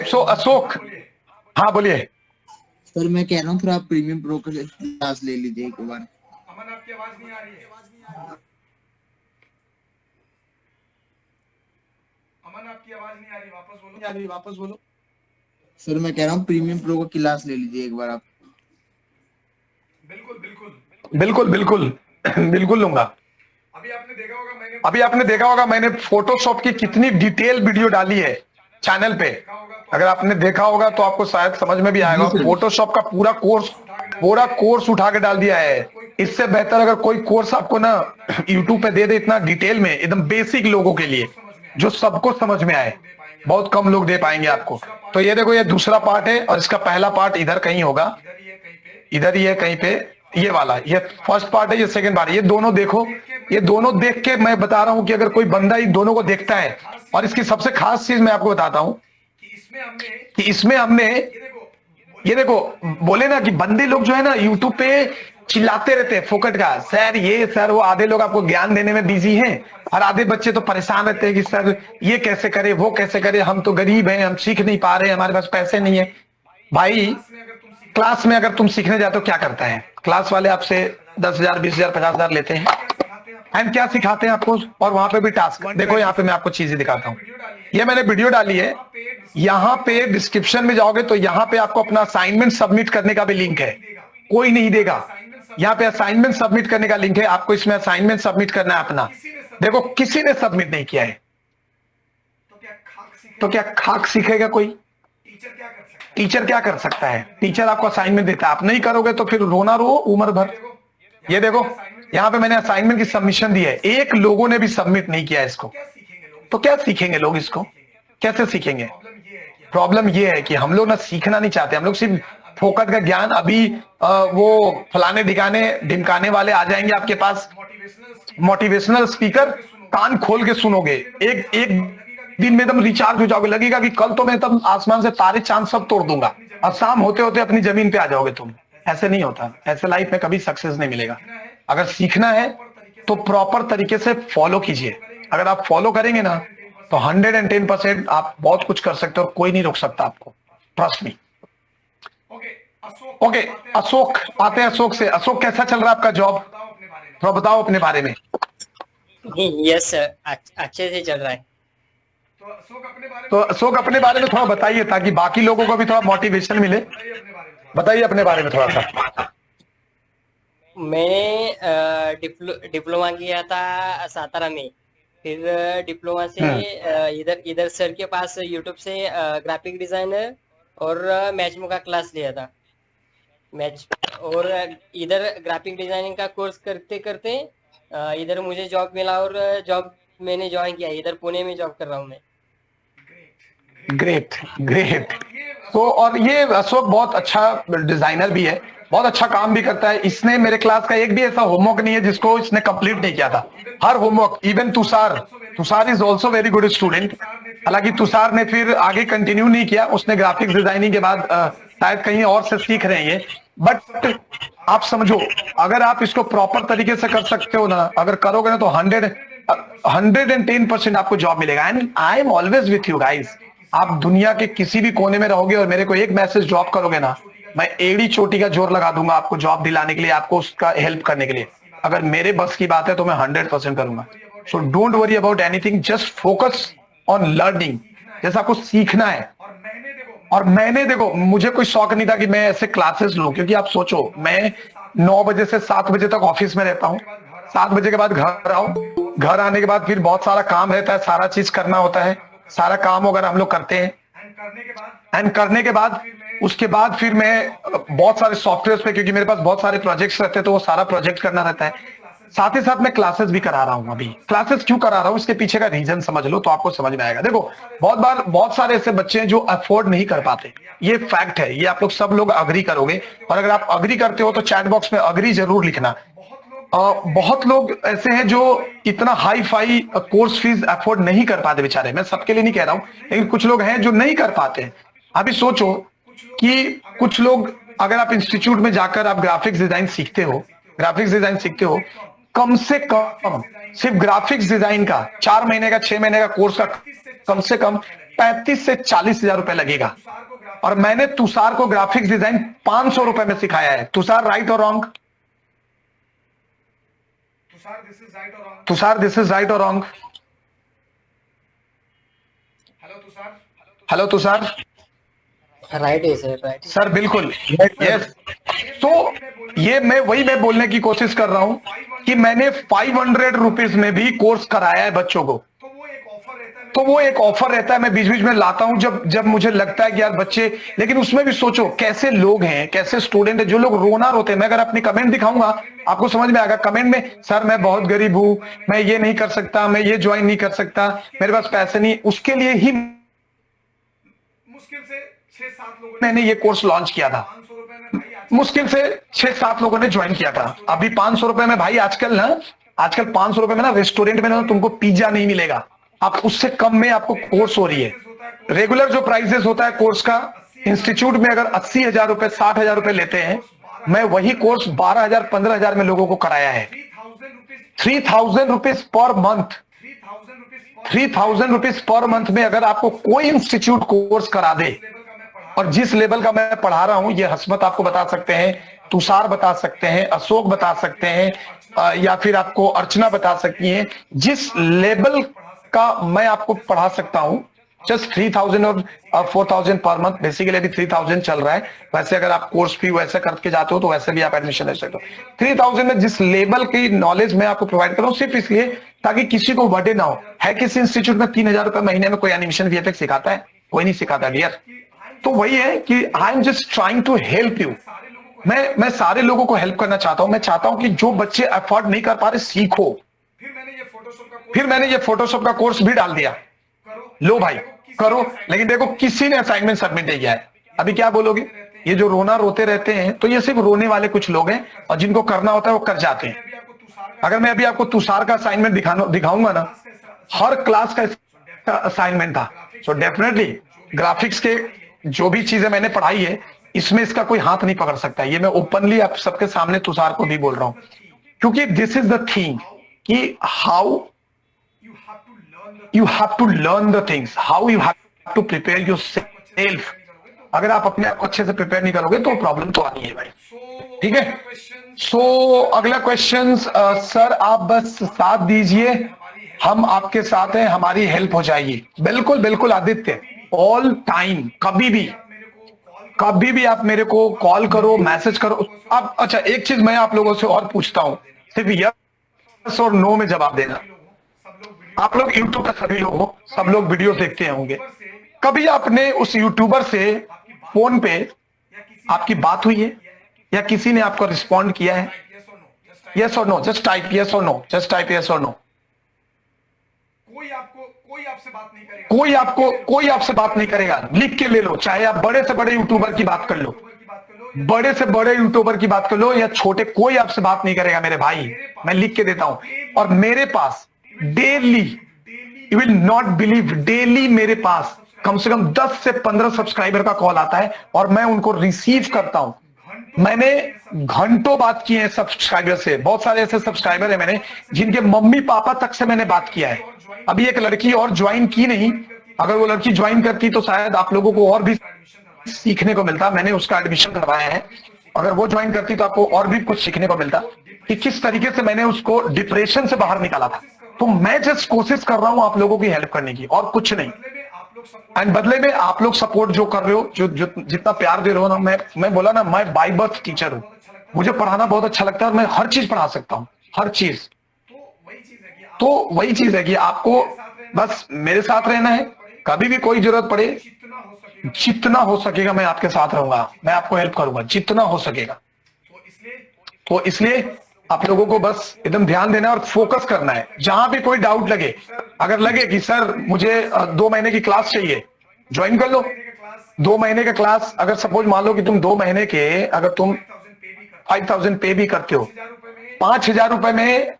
सो अशोक, हाँ बोलिए। सर मैं कह रहा हूँ फिर आप प्रीमियम प्रो का क्लास ले लीजिए एक बार। अमन आपकी आवाज नहीं आ रही है। अमन आपकी आवाज नहीं आ रही, वापस बोलो। सर मैं कह रहा हूँ प्रीमियम प्रो का क्लास ले लीजिए एक बार आप। बिल्कुल लूंगा। अभी आपने देखा होगा मैंने फोटोशॉप की कितनी डिटेल वीडियो डाली है चैनल पे। अगर आपने देखा होगा तो आपको शायद समझ में भी आएगा। फोटोशॉप का पूरा कोर्स उठा के डाल दिया है। इससे बेहतर अगर कोई कोर्स आपको ना यूट्यूब पे दे दे इतना डिटेल में, एकदम बेसिक लोगों के लिए जो सबको समझ में आए, बहुत कम लोग दे पाएंगे आपको। तो ये देखो, ये दूसरा पार्ट है और इसका पहला पार्ट इधर कहीं होगा, इधर ही है कहीं पे। ये वाला, ये फर्स्ट पार्ट है, ये सेकंड पार्ट है। ये दोनों देखो, ये दोनों देख के मैं बता रहा हूं कि अगर कोई बंदा इन दोनों को देखता है, और इसकी सबसे खास चीज मैं आपको बताता हूं कि इसमें हमने ये देखो, बोले ना कि बंदे लोग जो है ना यूट्यूब पे चिल्लाते रहते हैं फोकट का, सर ये सर वो। आधे लोग आपको ज्ञान देने में बिजी हैं और आधे बच्चे तो परेशान रहते हैं कि सर ये कैसे करे, वो कैसे करे, हम तो गरीब हैं, हम सीख नहीं पा रहे, हमारे पास पैसे नहीं है। भाई क्लास में अगर तुम सीखने जाते हो क्या करता है, क्लास वाले आपसे 10,000, 20,000, 50,000 लेते हैं, एंड क्या सिखाते हैं आपको। और वहां पे भी टास्क देखो, यहाँ पे मैं आपको चीजें दिखाता हूँ। ये मैंने वीडियो डाली है, यहाँ पे डिस्क्रिप्शन में जाओगे तो यहाँ पे आपको अपना असाइनमेंट सबमिट करने का भी लिंक है। कोई नहीं देगा, यहाँ पे असाइनमेंट सबमिट करने का लिंक है, आपको इसमें असाइनमेंट सबमिट करना है अपना। देखो किसी ने सबमिट नहीं किया है, तो क्या खाक सीखेगा कोई? टीचर क्या कर सकता है? टीचर आपको असाइनमेंट देता है, आप नहीं करोगे तो फिर रोना रो उम्र भर। ये देखो यहाँ पे मैंने असाइनमेंट की सबमिशन दी है, एक लोगों ने भी सबमिट नहीं किया इसको, तो क्या सीखेंगे लोग इसको? कैसे सीखेंगे? प्रॉब्लम ये है कि हम लोग ना सीखना नहीं चाहते, हम लोग सिर्फ फोकट का ज्ञान। अभी वो फलाने ढिमकाने वाले आ जाएंगे आपके पास, मोटिवेशनल स्पीकर, कान खोल के सुनोगे, एक दिन में एकदम रिचार्ज हो जाओगे, लगेगा कि कल तो मैं तब आसमान से तारे चांद सब तोड़ दूंगा, और शाम होते होते अपनी जमीन पे आ जाओगे तुम। ऐसे नहीं होता, ऐसे लाइफ में कभी सक्सेस नहीं मिलेगा। अगर सीखना है तो प्रॉपर तरीके से फॉलो कीजिए। अगर आप फॉलो करेंगे ना तो 110% आप बहुत कुछ कर सकते हो और कोई नहीं रोक सकता आपको, ट्रस्ट मी। ओके, अशोक आते हैं। अशोक से, अशोक कैसा चल रहा है आपका जॉब, थोड़ा बताओ अपने बारे में। यस सर, अच्छे से चल रहा है। तो अशोक अपने बारे में थोड़ा बताइए ताकि बाकी लोगों को भी थोड़ा मोटिवेशन मिले। बताइए अपने बारे में थोड़ा सा। मैंने डिप्लोमा किया था सातारा में, फिर डिप्लोमा से इधर सर के पास यूट्यूब से ग्राफिक डिजाइनर और मैचमो का क्लास लिया था। मैच और इधर ग्राफिक डिजाइनिंग का कोर्स करते करते इधर मुझे जॉब मिला और जॉब मैंने ज्वाइन किया। इधर पुणे में जॉब कर रहा हूँ मैं। Great great. तो और ये अशोक बहुत अच्छा डिजाइनर भी है, बहुत अच्छा काम भी करता है। इसने मेरे क्लास का एक भी ऐसा होमवर्क नहीं है जिसको इसने कंप्लीट नहीं किया था, her homework. Even Tushar is also very good student. हालांकि तुषार ने फिर आगे कंटिन्यू नहीं किया, उसने ग्राफिक्स डिजाइनिंग के बाद शायद कहीं और से सीख रहे हैं ये। बट आप समझो, अगर आप इसको प्रॉपर तरीके से कर सकते हो ना, अगर करोगे ना, तो 110% आपको जॉब मिलेगा। And I am always with you guys. आप दुनिया के किसी भी कोने में रहोगे और मेरे को एक मैसेज ड्रॉप करोगे ना, मैं एड़ी चोटी का जोर लगा दूंगा आपको जॉब दिलाने के लिए, आपको उसका हेल्प करने के लिए। अगर मेरे बस की बात है तो मैं 100% करूंगा। So don't worry about anything, just focus on learning. जैसा आपको सीखना है। और मैंने देखो, मुझे कोई शौक नहीं था कि मैं ऐसे क्लासेस लूं, क्योंकि आप सोचो, मैं 9 बजे से 7 बजे तक ऑफिस में रहता हूं। 7 बजे के बाद घर आओ, घर आने के बाद फिर बहुत सारा काम रहता है, सारा चीज करना होता है। सारा काम वगैरह हम लोग करते हैं, एंड करने के बाद उसके बाद फिर मैं बहुत सारे सॉफ्टवेयर पे, क्योंकि मेरे पास बहुत सारे प्रोजेक्ट्स रहते हैं, तो वो सारा प्रोजेक्ट करना रहता है। साथ ही साथ मैं क्लासेस भी करा रहा हूं। अभी क्लासेस क्यों करा रहा हूं, इसके पीछे का रीजन समझ लो तो आपको समझ में आएगा। देखो, बहुत सारे ऐसे बच्चे हैं जो अफोर्ड नहीं कर पाते, ये फैक्ट है, ये आप लोग सब लोग अग्री करोगे। और अगर आप अग्री करते हो तो चैट बॉक्स में अग्री जरूर लिखना। बहुत लोग ऐसे हैं जो इतना hi fi course fees afford नहीं कर पाते बेचारे। मैं सबके लिए नहीं कह रहा हूं, लेकिन कुछ लोग हैं जो नहीं कर पाते। अभी सोचो कि कुछ लोग, अगर आप इंस्टीट्यूट में जाकर आप ग्राफिक्स डिजाइन सीखते हो, कम से कम सिर्फ ग्राफिक्स डिजाइन का 4 महीने का 6 महीने का कोर्स का कम से कम 35 से 40 हजार रुपए लगेगा। और मैंने तुषार को ग्राफिक्स डिजाइन 500 रुपए में सिखाया है। तुषार, राइट और wrong? Tushar, this is right और रॉन्ग? हेलो तुषार। राइट है सर, राइट सर बिल्कुल, यस। तो ये मैं बोलने की कोशिश कर रहा हूं कि मैंने 500 रुपीज में भी कोर्स कराया है बच्चों को। तो वो एक ऑफर रहता है, मैं बीच बीच में लाता हूं जब मुझे लगता है कि यार बच्चे। लेकिन उसमें भी सोचो कैसे लोग हैं, कैसे स्टूडेंट हैं जो लोग रोते हैं। मैं अगर अपनी कमेंट दिखाऊंगा आपको समझ में आएगा। कमेंट में, सर मैं बहुत गरीब हूं, मैं ये नहीं कर सकता, मैं ये ज्वाइन नहीं कर सकता, मेरे पास पैसे नहीं, उसके लिए ही मुश्किल से 6-7 लोगों मैंने ये कोर्स लॉन्च किया था। मुश्किल से 6-7 लोगों ने ज्वाइन किया था। अभी 500 रुपए में भाई, आजकल 500 रुपए में ना रेस्टोरेंट में ना तुमको पिज्जा नहीं मिलेगा। आप उससे कम में आपको कोर्स हो रही है। रेगुलर जो प्राइसेस होता है कोर्स का, इंस्टीट्यूट में अगर 80,000 रुपए 60,000 रुपए लेते हैं, मैं वही कोर्स 12,000 15,000 में लोगों को कराया है। 3,000 rupees per month. 3,000 rupees per month में अगर आपको कोई इंस्टीट्यूट कोर्स करा दे, और जिस लेवल का मैं पढ़ा रहा हूं, ये हसमत आपको बता सकते हैं, तुषार बता सकते हैं, अशोक बता सकते हैं, या फिर आपको अर्चना बता सकती हैं, जिस लेवल का मैं आपको पढ़ा सकता हूं, जस्ट 3,000 और 4,000 पर मंथ। बेसिकली अभी 3,000 चल रहा है। वैसे अगर आप कोर्स फी वैसे करके जाते हो तो वैसे भी आप एडमिशन ले सकते हो। 3,000 में जिस लेवल की नॉलेज मैं आपको प्रोवाइड कर रहा हूं, सिर्फ इसलिए ताकि किसी को बर्डन ना हो। है किसी इंस्टीट्यूट में 3,000 रुपए महीने में कोई एनिमेशन वीएफएक्स सिखाता है? कोई नहीं सिखाता डियर। तो वही है कि I am just trying to help you. मैं सारे लोगों को हेल्प करना चाहता हूं। मैं चाहता हूं कि जो बच्चे अफोर्ड नहीं कर पा रहे, सीखो। फिर मैंने ये फोटोशॉप का कोर्स भी डाल दिया। लो भाई करो। लेकिन देखो, किसी ने असाइनमेंट सबमिट नहीं किया है। अभी क्या बोलोगे? ये जो रोते रहते हैं, तो ये सिर्फ रोने वाले कुछ लोग हैं, और जिनको करना होता है वो कर जाते हैं। अगर मैं अभी आपको तुषार का असाइनमेंट दिखाऊंगा ना, हर क्लास का असाइनमेंट था। सो डेफिनेटली ग्राफिक्स के जो भी चीजें मैंने पढ़ाई है, इसमें इसका कोई हाथ नहीं पकड़ सकता। ये मैं ओपनली आप सबके सामने तुषार को भी बोल रहा हूं, क्योंकि दिस इज द थिंग कि how You have to learn the things. How you have to prepare yourself. अगर आप अपने आप को अच्छे से प्रिपेयर नहीं करोगे तो प्रॉब्लम तो आनी है भाई, ठीक है। सो अगला क्वेश्चन, सर आप बस साथ दीजिए, हम आपके साथ हैं, हमारी हेल्प हो जाएगी। बिल्कुल बिल्कुल आदित्य, ऑल टाइम, कभी भी आप मेरे को कॉल करो, मैसेज करो आप। अच्छा एक चीज मैं आप लोगों से और पूछता हूं, सिर्फ यस और नो में जवाब देना। आप लोग यूट्यूब पर सभी लोग हो, सब लोग वीडियो देखते होंगे, कभी आपने उस यूट्यूबर से फोन पे आपकी बात हुई है या किसी ने आपको रिस्पॉन्ड किया है? यस और नो, जस्ट टाइप यस और नो, जस्ट टाइप यस और नो। कोई आपसे बात नहीं करेगा, लिख के ले लो, चाहे आप बड़े से बड़े यूट्यूबर की बात कर लो, बड़े से बड़े यूट्यूबर की बात कर लो या छोटे, कोई आपसे बात नहीं करेगा मेरे भाई, मैं लिख के देता हूं। और मेरे पास daily, you will not believe, daily मेरे पास कम से कम 10 से 15 सब्सक्राइबर का कॉल आता है और मैं उनको रिसीव करता हूं। मैंने घंटों बात की है सब्सक्राइबर से, बहुत सारे ऐसे सब्सक्राइबर है मैंने जिनके मम्मी पापा तक से मैंने बात किया है। अभी एक लड़की और ज्वाइन की नहीं, अगर वो लड़की ज्वाइन करती तो शायद आप लोगों को और भी सीखने को मिलता। मैंने उसका एडमिशन करवाया है, अगर वो ज्वाइन करती तो आपको और भी कुछ सीखने को मिलता कि किस तरीके से मैंने उसको डिप्रेशन से बाहर निकाला था। तो मैं जस्ट कोशिश कर रहा हूं आप लोगों की हेल्प करने की, और कुछ नहीं। एंड बदले में आप लोग सपोर्ट जो कर रहे हो, जो जितना प्यार दे रहे हो ना, मैं बोला ना, मैं बाय बर्थ टीचर हूं, मुझे पढ़ाना बहुत अच्छा लगता है और मैं हर चीज पढ़ा सकता हूं, हर चीज। तो वही चीज है कि आपको बस मेरे साथ रहना है, कभी भी कोई जरूरत पड़े, जितना हो सकेगा मैं आपके साथ रहूंगा, मैं आपको हेल्प करूंगा जितना हो सकेगा। तो इसलिए आप लोगों को बस एकदम ध्यान देना और फोकस करना है। जहां भी कोई डाउट लगे, अगर लगे कि सर मुझे 2 महीने की क्लास चाहिए, ज्वाइन कर लो। 2 महीने का क्लास, अगर सपोज मान लो कि तुम 2 महीने के अगर तुम 5000 पे भी करते हो, 5000 रुपए में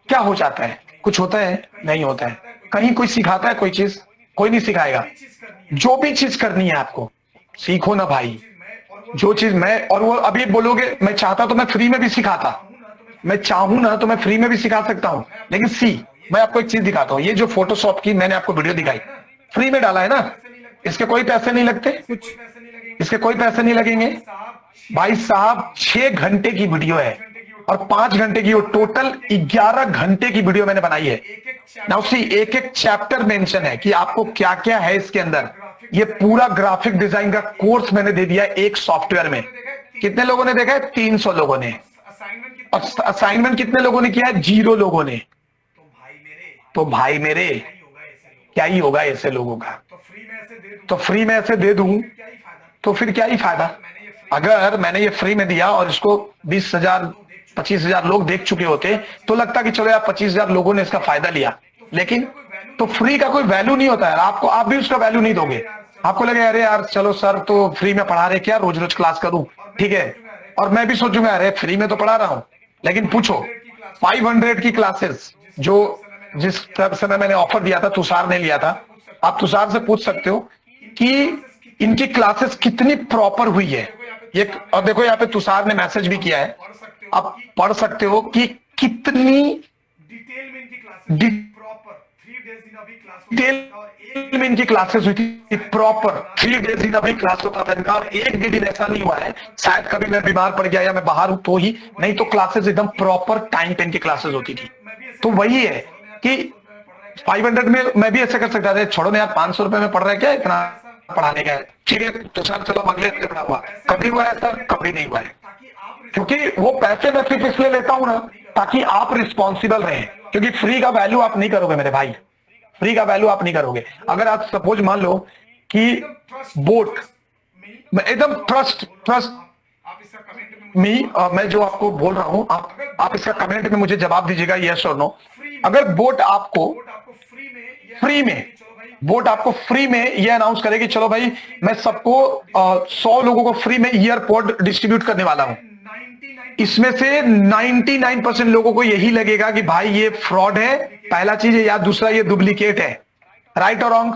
क्या हो जाता है? कुछ होता है? नहीं होता है। कहीं कोई सिखाता है कोई चीज? कोई नहीं सिखाएगा। जो भी चीज करनी है आपको, सीखो ना भाई, जो चीज मैं, और वो अभी बोलोगे मैं चाहता तो मैं फ्री में भी सिखाता, मैं चाहूं ना तो मैं फ्री में भी सिखा सकता हूं, लेकिन मैं आपको एक चीज दिखाता हूं। ये जो फोटोशॉप की मैंने आपको वीडियो दिखाई, फ्री में डाला है ना, इसके कोई पैसे नहीं लगते, कुछ इसके कोई पैसे नहीं लगेंगे भाई साहब। 6 घंटे की वीडियो है और 5 घंटे की, टोटल 11 घंटे की वीडियो मैंने बनाई है ना। उसी एक एक चैप्टर मेंशन है कि आपको क्या क्या है इसके अंदर। ये पूरा ग्राफिक डिजाइन का कोर्स मैंने दे दिया एक सॉफ्टवेयर में। कितने लोगों ने देखा है? 300 लोगों ने। और असाइनमेंट कितने लोगों ने किया है? 0 लोगों ने। तो भाई मेरे क्या ही होगा ऐसे लोगों का? तो फ्री में ऐसे दे दूं तो फिर क्या ही फायदा? अगर मैंने ये फ्री में दिया और इसको 20,000 25,000 लोग देख चुके होते तो लगता कि चलो यार 25,000 लोगों ने इसका फायदा लिया, लेकिन तो फ्री का कोई वैल्यू नहीं होता है। आपको, आप भी उसका वैल्यू नहीं दोगे। आपको लगे अरे यार चलो सर तो फ्री में पढ़ा रहे, क्या रोज रोज क्लास करूं, ठीक है। और मैं भी सोचूंगा अरे फ्री में तो पढ़ा रहा हूं, लेकिन पूछो 500 की क्लासेस जो जिस समय मैंने ऑफर दिया था, तुषार ने लिया था, आप तुषार से पूछ सकते हो कि इनकी क्लासेस कितनी प्रॉपर हुई है। ये और देखो यहाँ पे तुषार ने मैसेज भी किया है, आप पढ़ सकते हो कि कितनी डिटेल में इनकी क्लासेस हुई थी। Proper 3 days in a week class होता था इनका, और एक भी दिन ऐसा नहीं हुआ है शायद कभी मैं बीमार पड़ गया या मैं बाहर हूं तो ही, नहीं तो क्लासेस एकदम प्रॉपर टाइम पे इनकी क्लासेस होती थी। तो वही है कि 500 में मैं भी ऐसा कर सकता था, छोड़ो ना यार 500 रुपए में पढ़ रहा है, क्या इतना पढ़ाने का है, ठीक है तो सर चलो अगले से पढ़ा हुआ। कभी हुआ है सर? कभी नहीं हुआ है, क्योंकि वो पैसे मैं सिर्फ इसलिए लेता हूं ना ताकि आप रिस्पॉन्सिबल रहें, क्योंकि फ्री का वैल्यू आप नहीं करोगे मेरे भाई, फ्री का वैल्यू आप नहीं करोगे। अगर आप सपोज मान लो कि बोट में एकदम ट्रस्ट मी, मैं जो आपको बोल रहा हूं आप इसका कमेंट में मुझे जवाब दीजिएगा यस और नो। अगर बोट आपको फ्री में ये अनाउंस करे कि चलो भाई मैं सबको 100 लोगों को फ्री में ईयरपॉड डिस्ट्रीब्यूट करने वाला हूं, इसमें से 99% लोगों को यही लगेगा कि भाई ये फ्रॉड है, पहला चीज है, या दूसरा ये डुप्लीकेट है। राइट और रॉन्ग?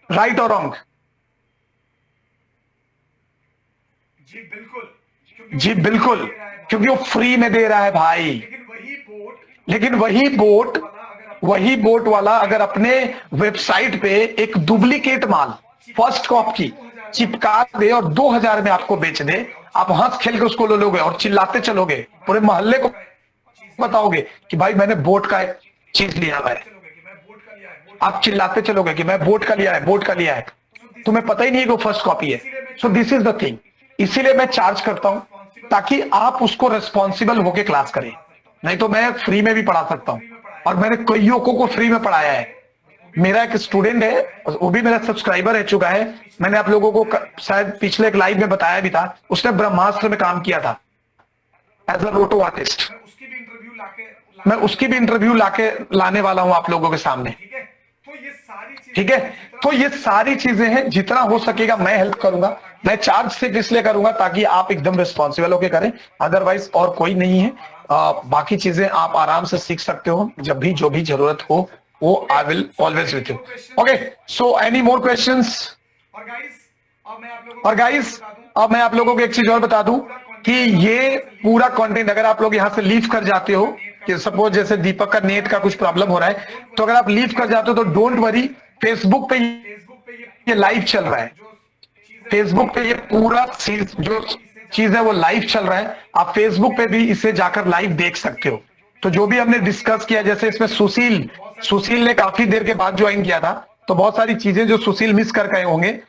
राइट और रॉन्ग? जी बिल्कुल, क्योंकि वो फ्री में दे रहा है भाई। लेकिन वही बोट वाला अगर अपने वेबसाइट पे एक डुप्लीकेट माल फर्स्ट कॉपी चिपका दे और 2000 में आपको बेच दे, आप हंस खेल के उसको ले लोगे और चिल्लाते चलोगे, पूरे मोहल्ले को बताओगे कि भाई मैंने बोट का चीज लिया है, आप चिल्लाते चलोगे कि मैं बोट का लिया है, तुम्हें पता ही नहीं है कि वो फर्स्ट कॉपी है। सो दिस इज द थिंग, इसीलिए मैं चार्ज करता हूं ताकि आप उसको रिस्पॉन्सिबल होके क्लास करें। नहीं तो मैं फ्री में भी पढ़ा सकता हूं और मैंने कईयों को फ्री में पढ़ाया है। मेरा एक स्टूडेंट है, वो भी मेरा सब्सक्राइबर रह चुका है, मैंने आप लोगों को शायद पिछले एक लाइव में बताया भी था, उसने ब्रह्मास्त्र में काम किया था एज अ रोटो आर्टिस्ट। मैं उसकी भी इंटरव्यू लाने वाला हूं आप लोगों के सामने, ठीक है। तो ये सारी चीजें हैं, जितना हो सकेगा मैं हेल्प करूंगा। मैं चार्ज सिर्फ इसलिए करूंगा ताकि आप एकदम रिस्पॉन्सिबल होके करें, अदरवाइज और कोई नहीं है। बाकी चीजें आप आराम से सीख सकते हो, जब भी जो भी जरूरत हो वो I will always with you. Okay, so any more questions? और गाइस अब मैं आप लोगों को एक चीज और बता दूं कि ये पूरा कंटेंट अगर आप लोग यहां से लीव कर जाते हो, कि सपोज जैसे दीपक का नेट का कुछ प्रॉब्लम हो रहा है, तो अगर आप लीव कर जाते हो तो डोंट वरी, फेसबुक पे ये लाइव चल रहा है, फेसबुक पे ये पूरा जो चीज है वो लाइव चल रहा है। आप फेसबुक पे भी इसे जाकर लाइव देख सकते हो। तो जो भी हमने डिस्कस किया, जैसे इसमें सुशील ने काफी देर के बाद ज्वाइन किया था, तो बहुत सारी चीजें जो सुशील मिस कर गए होंगे,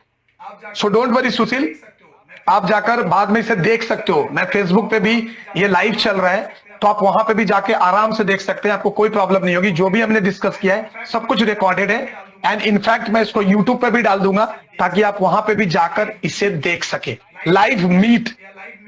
सो डोंट वरी सुशील, आप जाकर बाद में इसे देख सकते हो। मैं फेसबुक पे भी ये लाइव चल रहा है, तो आप वहां पे भी जाके आराम से देख सकते हैं, आपको कोई प्रॉब्लम नहीं होगी। जो भी हमने डिस्कस किया है सब कुछ रिकॉर्डेड है, एंड इनफैक्ट मैं इसको यूट्यूब पे भी डाल दूंगा ताकि आप वहां पे भी जाकर इसे देख सके।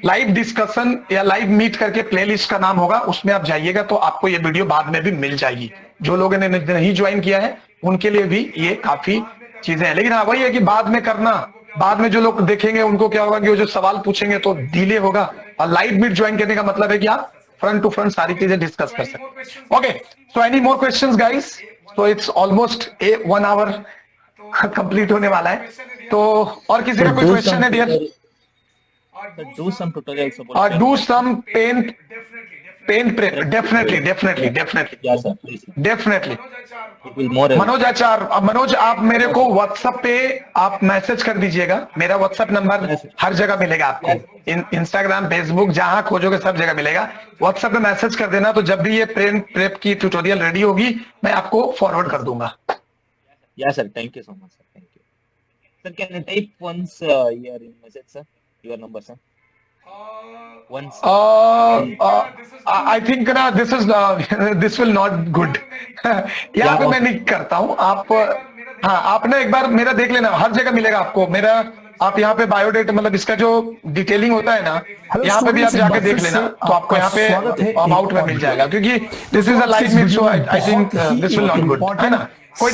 लाइव डिस्कशन या लाइव मीट करके प्लेलिस्ट का नाम होगा, उसमें आप जाइएगा तो आपको ये वीडियो बाद में भी मिल जाएगी। जो लोगों ने नहीं ज्वाइन किया है उनके लिए भी ये काफी चीजें हैं, लेकिन हाँ वही है कि बाद में करना, बाद में जो लोग देखेंगे उनको क्या होगा कि वो जो सवाल पूछेंगे तो डिले होगा। और लाइव मीट ज्वाइन करने का मतलब है कि आप फ्रंट टू फ्रंट सारी चीजें डिस्कस कर सकते। Okay, so any more questions guys? तो इट्स ऑलमोस्ट 1 आवर कंप्लीट होने वाला है, तो और किसी का कोई क्वेश्चन है dear? Do some tutorials about Or do some paint prep. Definitely. Yeah, sir, please. Definitely. It will more. Manoj आचार, मनोज आप मेरे को व्हाट्सएप पे आप मैसेज कर दीजिएगा। मेरा व्हाट्सएप नंबर हर जगह मिलेगा आपको, इंस्टाग्राम, फेसबुक, जहां खोजोगे सब जगह मिलेगा। व्हाट्सएप पे मैसेज कर देना, तो जब भी ये पेंट प्रेप की ट्यूटोरियल रेडी होगी मैं आपको फॉरवर्ड कर दूंगा। Yeah, sir. Thank you so much, sir. Thank you. Sir, can I type once your message, sir? Your number, sir. Once. I think ना this will not good. यहाँ पे मैं नहीं करता हूँ। आप हाँ, आप ना एक बार मेरा देख लेना, हर जगह मिलेगा आपको मेरा। आप यहाँ पे बायोडेटा मतलब इसका जो डिटेलिंग होता है ना, यहाँ पे भी आप जाके देख लेना, तो आपको यहाँ पे अबाउट में मिल जाएगा, क्योंकि this is a live meet, so I think this will not good, है ना। कोई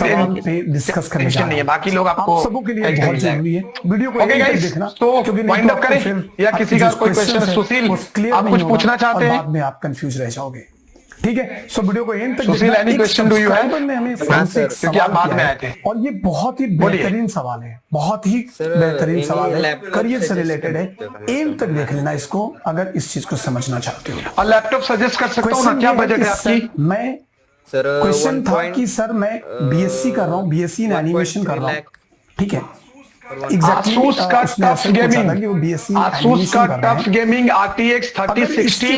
डिस्कस करने टेंशन नहीं है, बाकी लोग आपको सबों के लिए बहुत जरूरी है वीडियो को ओके गाइस, तो वाइंड अप करें या किसी का कोई क्वेश्चन है? सुशील आप कुछ पूछना चाहते हैं? बाद में आप कंफ्यूज रह जाओगे, ठीक है। सो वीडियो को एंड तक Sushil, any question do you have? क्योंकि आप बाद में आए थे और ये बहुत ही बेहतरीन सवाल है, बहुत ही बेहतरीन सवाल है, करियर से रिलेटेड है। एंड तक देख लेना इसको अगर इस चीज को समझना चाहते हो। और लैपटॉप सजेस्ट कर सकता हूँ ना? क्या बजट है आपकी? मैं क्वेश्चन था कि सर मैं बीएससी कर रहा हूँ, बीएससी इन एनिमेशन कर रहा हूँ, ठीक है। Asus का TUF gaming RTX 3060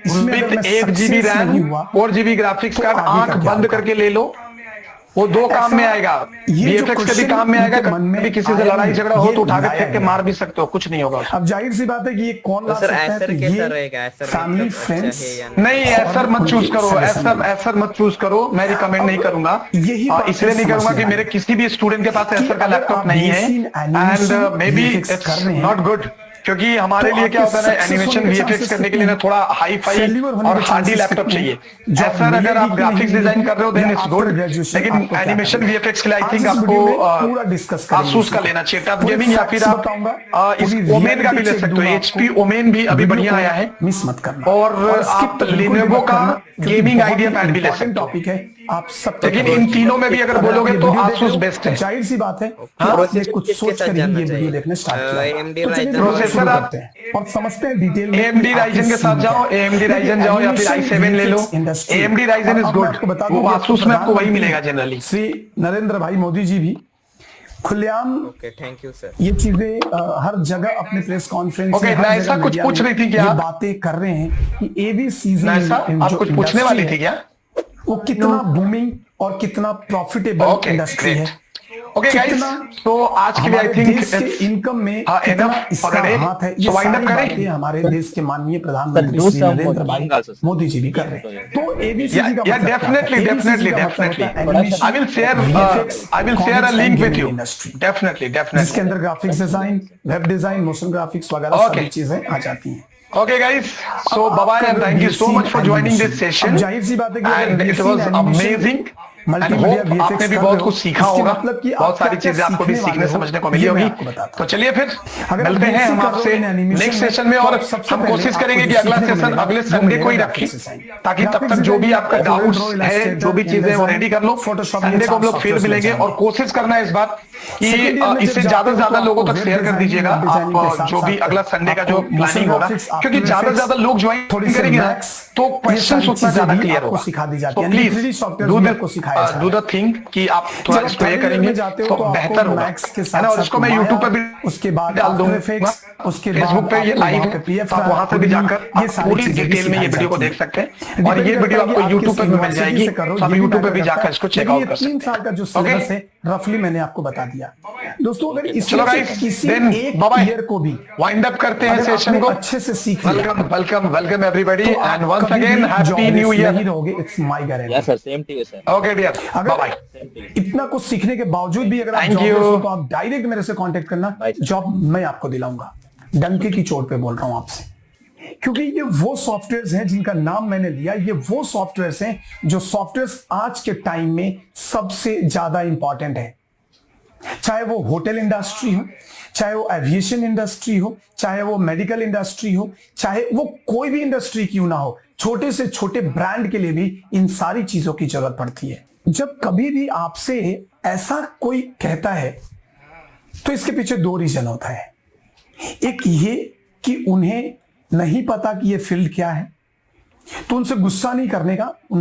with 8 GB RAM 4 GB graphics card, आंख बंद करके ले लो, वो 2 काम में आएगा। VFX के भी काम में आएगा, कभी किसी से लड़ाई झगड़ा हो तो उठा के फेंक के मार भी सकते हो, कुछ नहीं होगा। अब जाहिर सी बात है कि ये कौन ला सकता है, तो ये फैमिली फ्रेंड्स नहीं, एसर मत चूज करो, एसर मत चूज करो, मैं रिकमेंड नहीं करूंगा। इसलिए नहीं करूंगा कि मेरे किसी भी स्टूडेंट के पास एसर का लैपटॉप नहीं है, and may be it's not good, क्योंकि हमारे लिए क्या होता है ना, एनिमेशन VFX करने के लिए ना थोड़ा हाई फाई और हार्डी लैपटॉप चाहिए। ऐसा अगर आप ग्राफिक्स डिजाइन कर रहे हो देन इट्स गुड, लेकिन एनिमेशन VFX के लिए आई थिंक आपको Asus का लेना चाहिए, टफ गेमिंग, या फिर आप इस ओमेन का भी ले सकते हो। HP ओमेन भी अभी बढ़िया आया है, मिस मत करना। और आप Lenovo का गेमिंग आइडिया पैड भी ले सकते हो। टॉपिक है आप सब, लेकिन इन तीनों में भी अगर बोलोगे तो Asus बेस्ट है। जाहिर सी बात है, आपने कुछ सोच कर ही ये वीडियो देखना स्टार्ट किया। सर शुरू आप करते हैं और समझते हैं डिटेल में AMD Ryzen के साथ जाओ, AMD Ryzen जाओ या फिर i7 ले लो। AMD Ryzen इज गुड, वो आसूस में आपको वही मिलेगा जनरली। श्री नरेंद्र भाई मोदी जी भी खुलेआम थैंक यू सर। ये चीजें हर जगह अपने प्रेस कॉन्फ्रेंस Okay, नायसा कुछ पूछ रही थी क्या ये आप? बातें कर रहे हैं कि एवी सीजन नायसा आप कुछ पूछने वाली थी क्या? वो कितना बूमिंग और कितना प्रॉफिटेबल Okay, इंडस्ट्री great. है। ओके गाइस, तो आज के लिए आई हमारे थिंक देश के इनकम में कितना इसका हाथ है, ये वाइंड अप सारी करें। बातें हमारे देश के माननीय प्रधानमंत्री श्री नरेंद्र भाई मोदी जी भी कर रहे हैं। तो एबीसी का Yeah, definitely. I will share a link with you. Definitely. जिसके अंदर graphics design, web design, motion graphics वगैरह सभी चीजें आ जाती हैं। Okay guys, so bye-bye and thank you so much for joining this session. जाहिर सी बात है कि And it was amazing. And hope आपने भी बहुत कुछ सीखा होगा, बहुत सारी चीजें आपको भी सीखने समझने को मिली होगी। तो चलिए फिर मिलते हैं हम आपसे नेक्स्ट सेशन में, और हम कोशिश करेंगे कि अगला सेशन अगले संडे को ही रखें, ताकि तब तक जो भी आपका डाउट्स है, जो भी चीजें वो रेडी कर लो। संडे को हम लोग फिर मिलेंगे, और कोशिश करना है इस बात कि इसे ज्यादा से ज्यादा लोगों तक शेयर कर दीजिएगा आप जो भी अगला संडे का जो प्लानिंग होगा, क्योंकि ज्यादा से ज्यादा लोग ज्वाइन करेंगे ना तो क्वेश्चन उतना ज्यादा क्लियर होगा। सिखा दी जाती तो है, प्लीज डू द थिंग कि आप थोड़ा इसको ये करेंगे तो बेहतर होगा, है ना। और इसको मैं यूट्यूब पे भी उसके बाद डाल दूंगा, उसके फेसबुक पे ये लाइव है, आप वहां से भी जाकर आप पूरी डिटेल में ये वीडियो को देख सकते हैं, और ये वीडियो आपको यूट्यूब पे भी मिल जाएगी, तो आप यूट्यूब पे भी जाकर इसको चेकआउट कर सकते हैं। 3 साल का जो सिलेबस है रफली मैंने आपको बता दिया। दोस्तों अगर चलो गाइस, देन बाय ईयर को भी वाइंड अप करते हैं सेशन को। अच्छे से सीख welcome everybody, and once again happy new year. नहीं रहोगे, it's my guarantee. Yes sir, same to you sir. Okay dear, bye bye. इतना कुछ सीखने के बावजूद भी अगर आप Thank जॉब you. हो तो आप डायरेक्ट मेरे से कांटेक्ट करना, जॉब मैं आपको दिलाऊंगा। डंके की चोट पे बोल रहा हूं आपसे, क्योंकि ये वो सॉफ्टवेयर्स हैं जिनका नाम मैंने लिया, ये वो सॉफ्टवेयर्स हैं जो सॉफ्टवेयर्स आज के टाइम में सबसे ज्यादा इंपॉर्टेंट है। चाहे वो होटल इंडस्ट्री हो, चाहे वो एविएशन इंडस्ट्री हो, चाहे वो मेडिकल इंडस्ट्री हो, चाहे वो कोई भी इंडस्ट्री क्यों ना हो, छोटे से छोटे ब्रांड के लिए भी इन सारी चीजों की जरूरत पड़ती है। जब कभी भी आपसे ऐसा कोई कहता है तो इसके पीछे 2 रीजन होता है। एक ये कि उन्हें नहीं पता कि ये फील्ड क्या है, तो उनसे गुस्सा नहीं करने का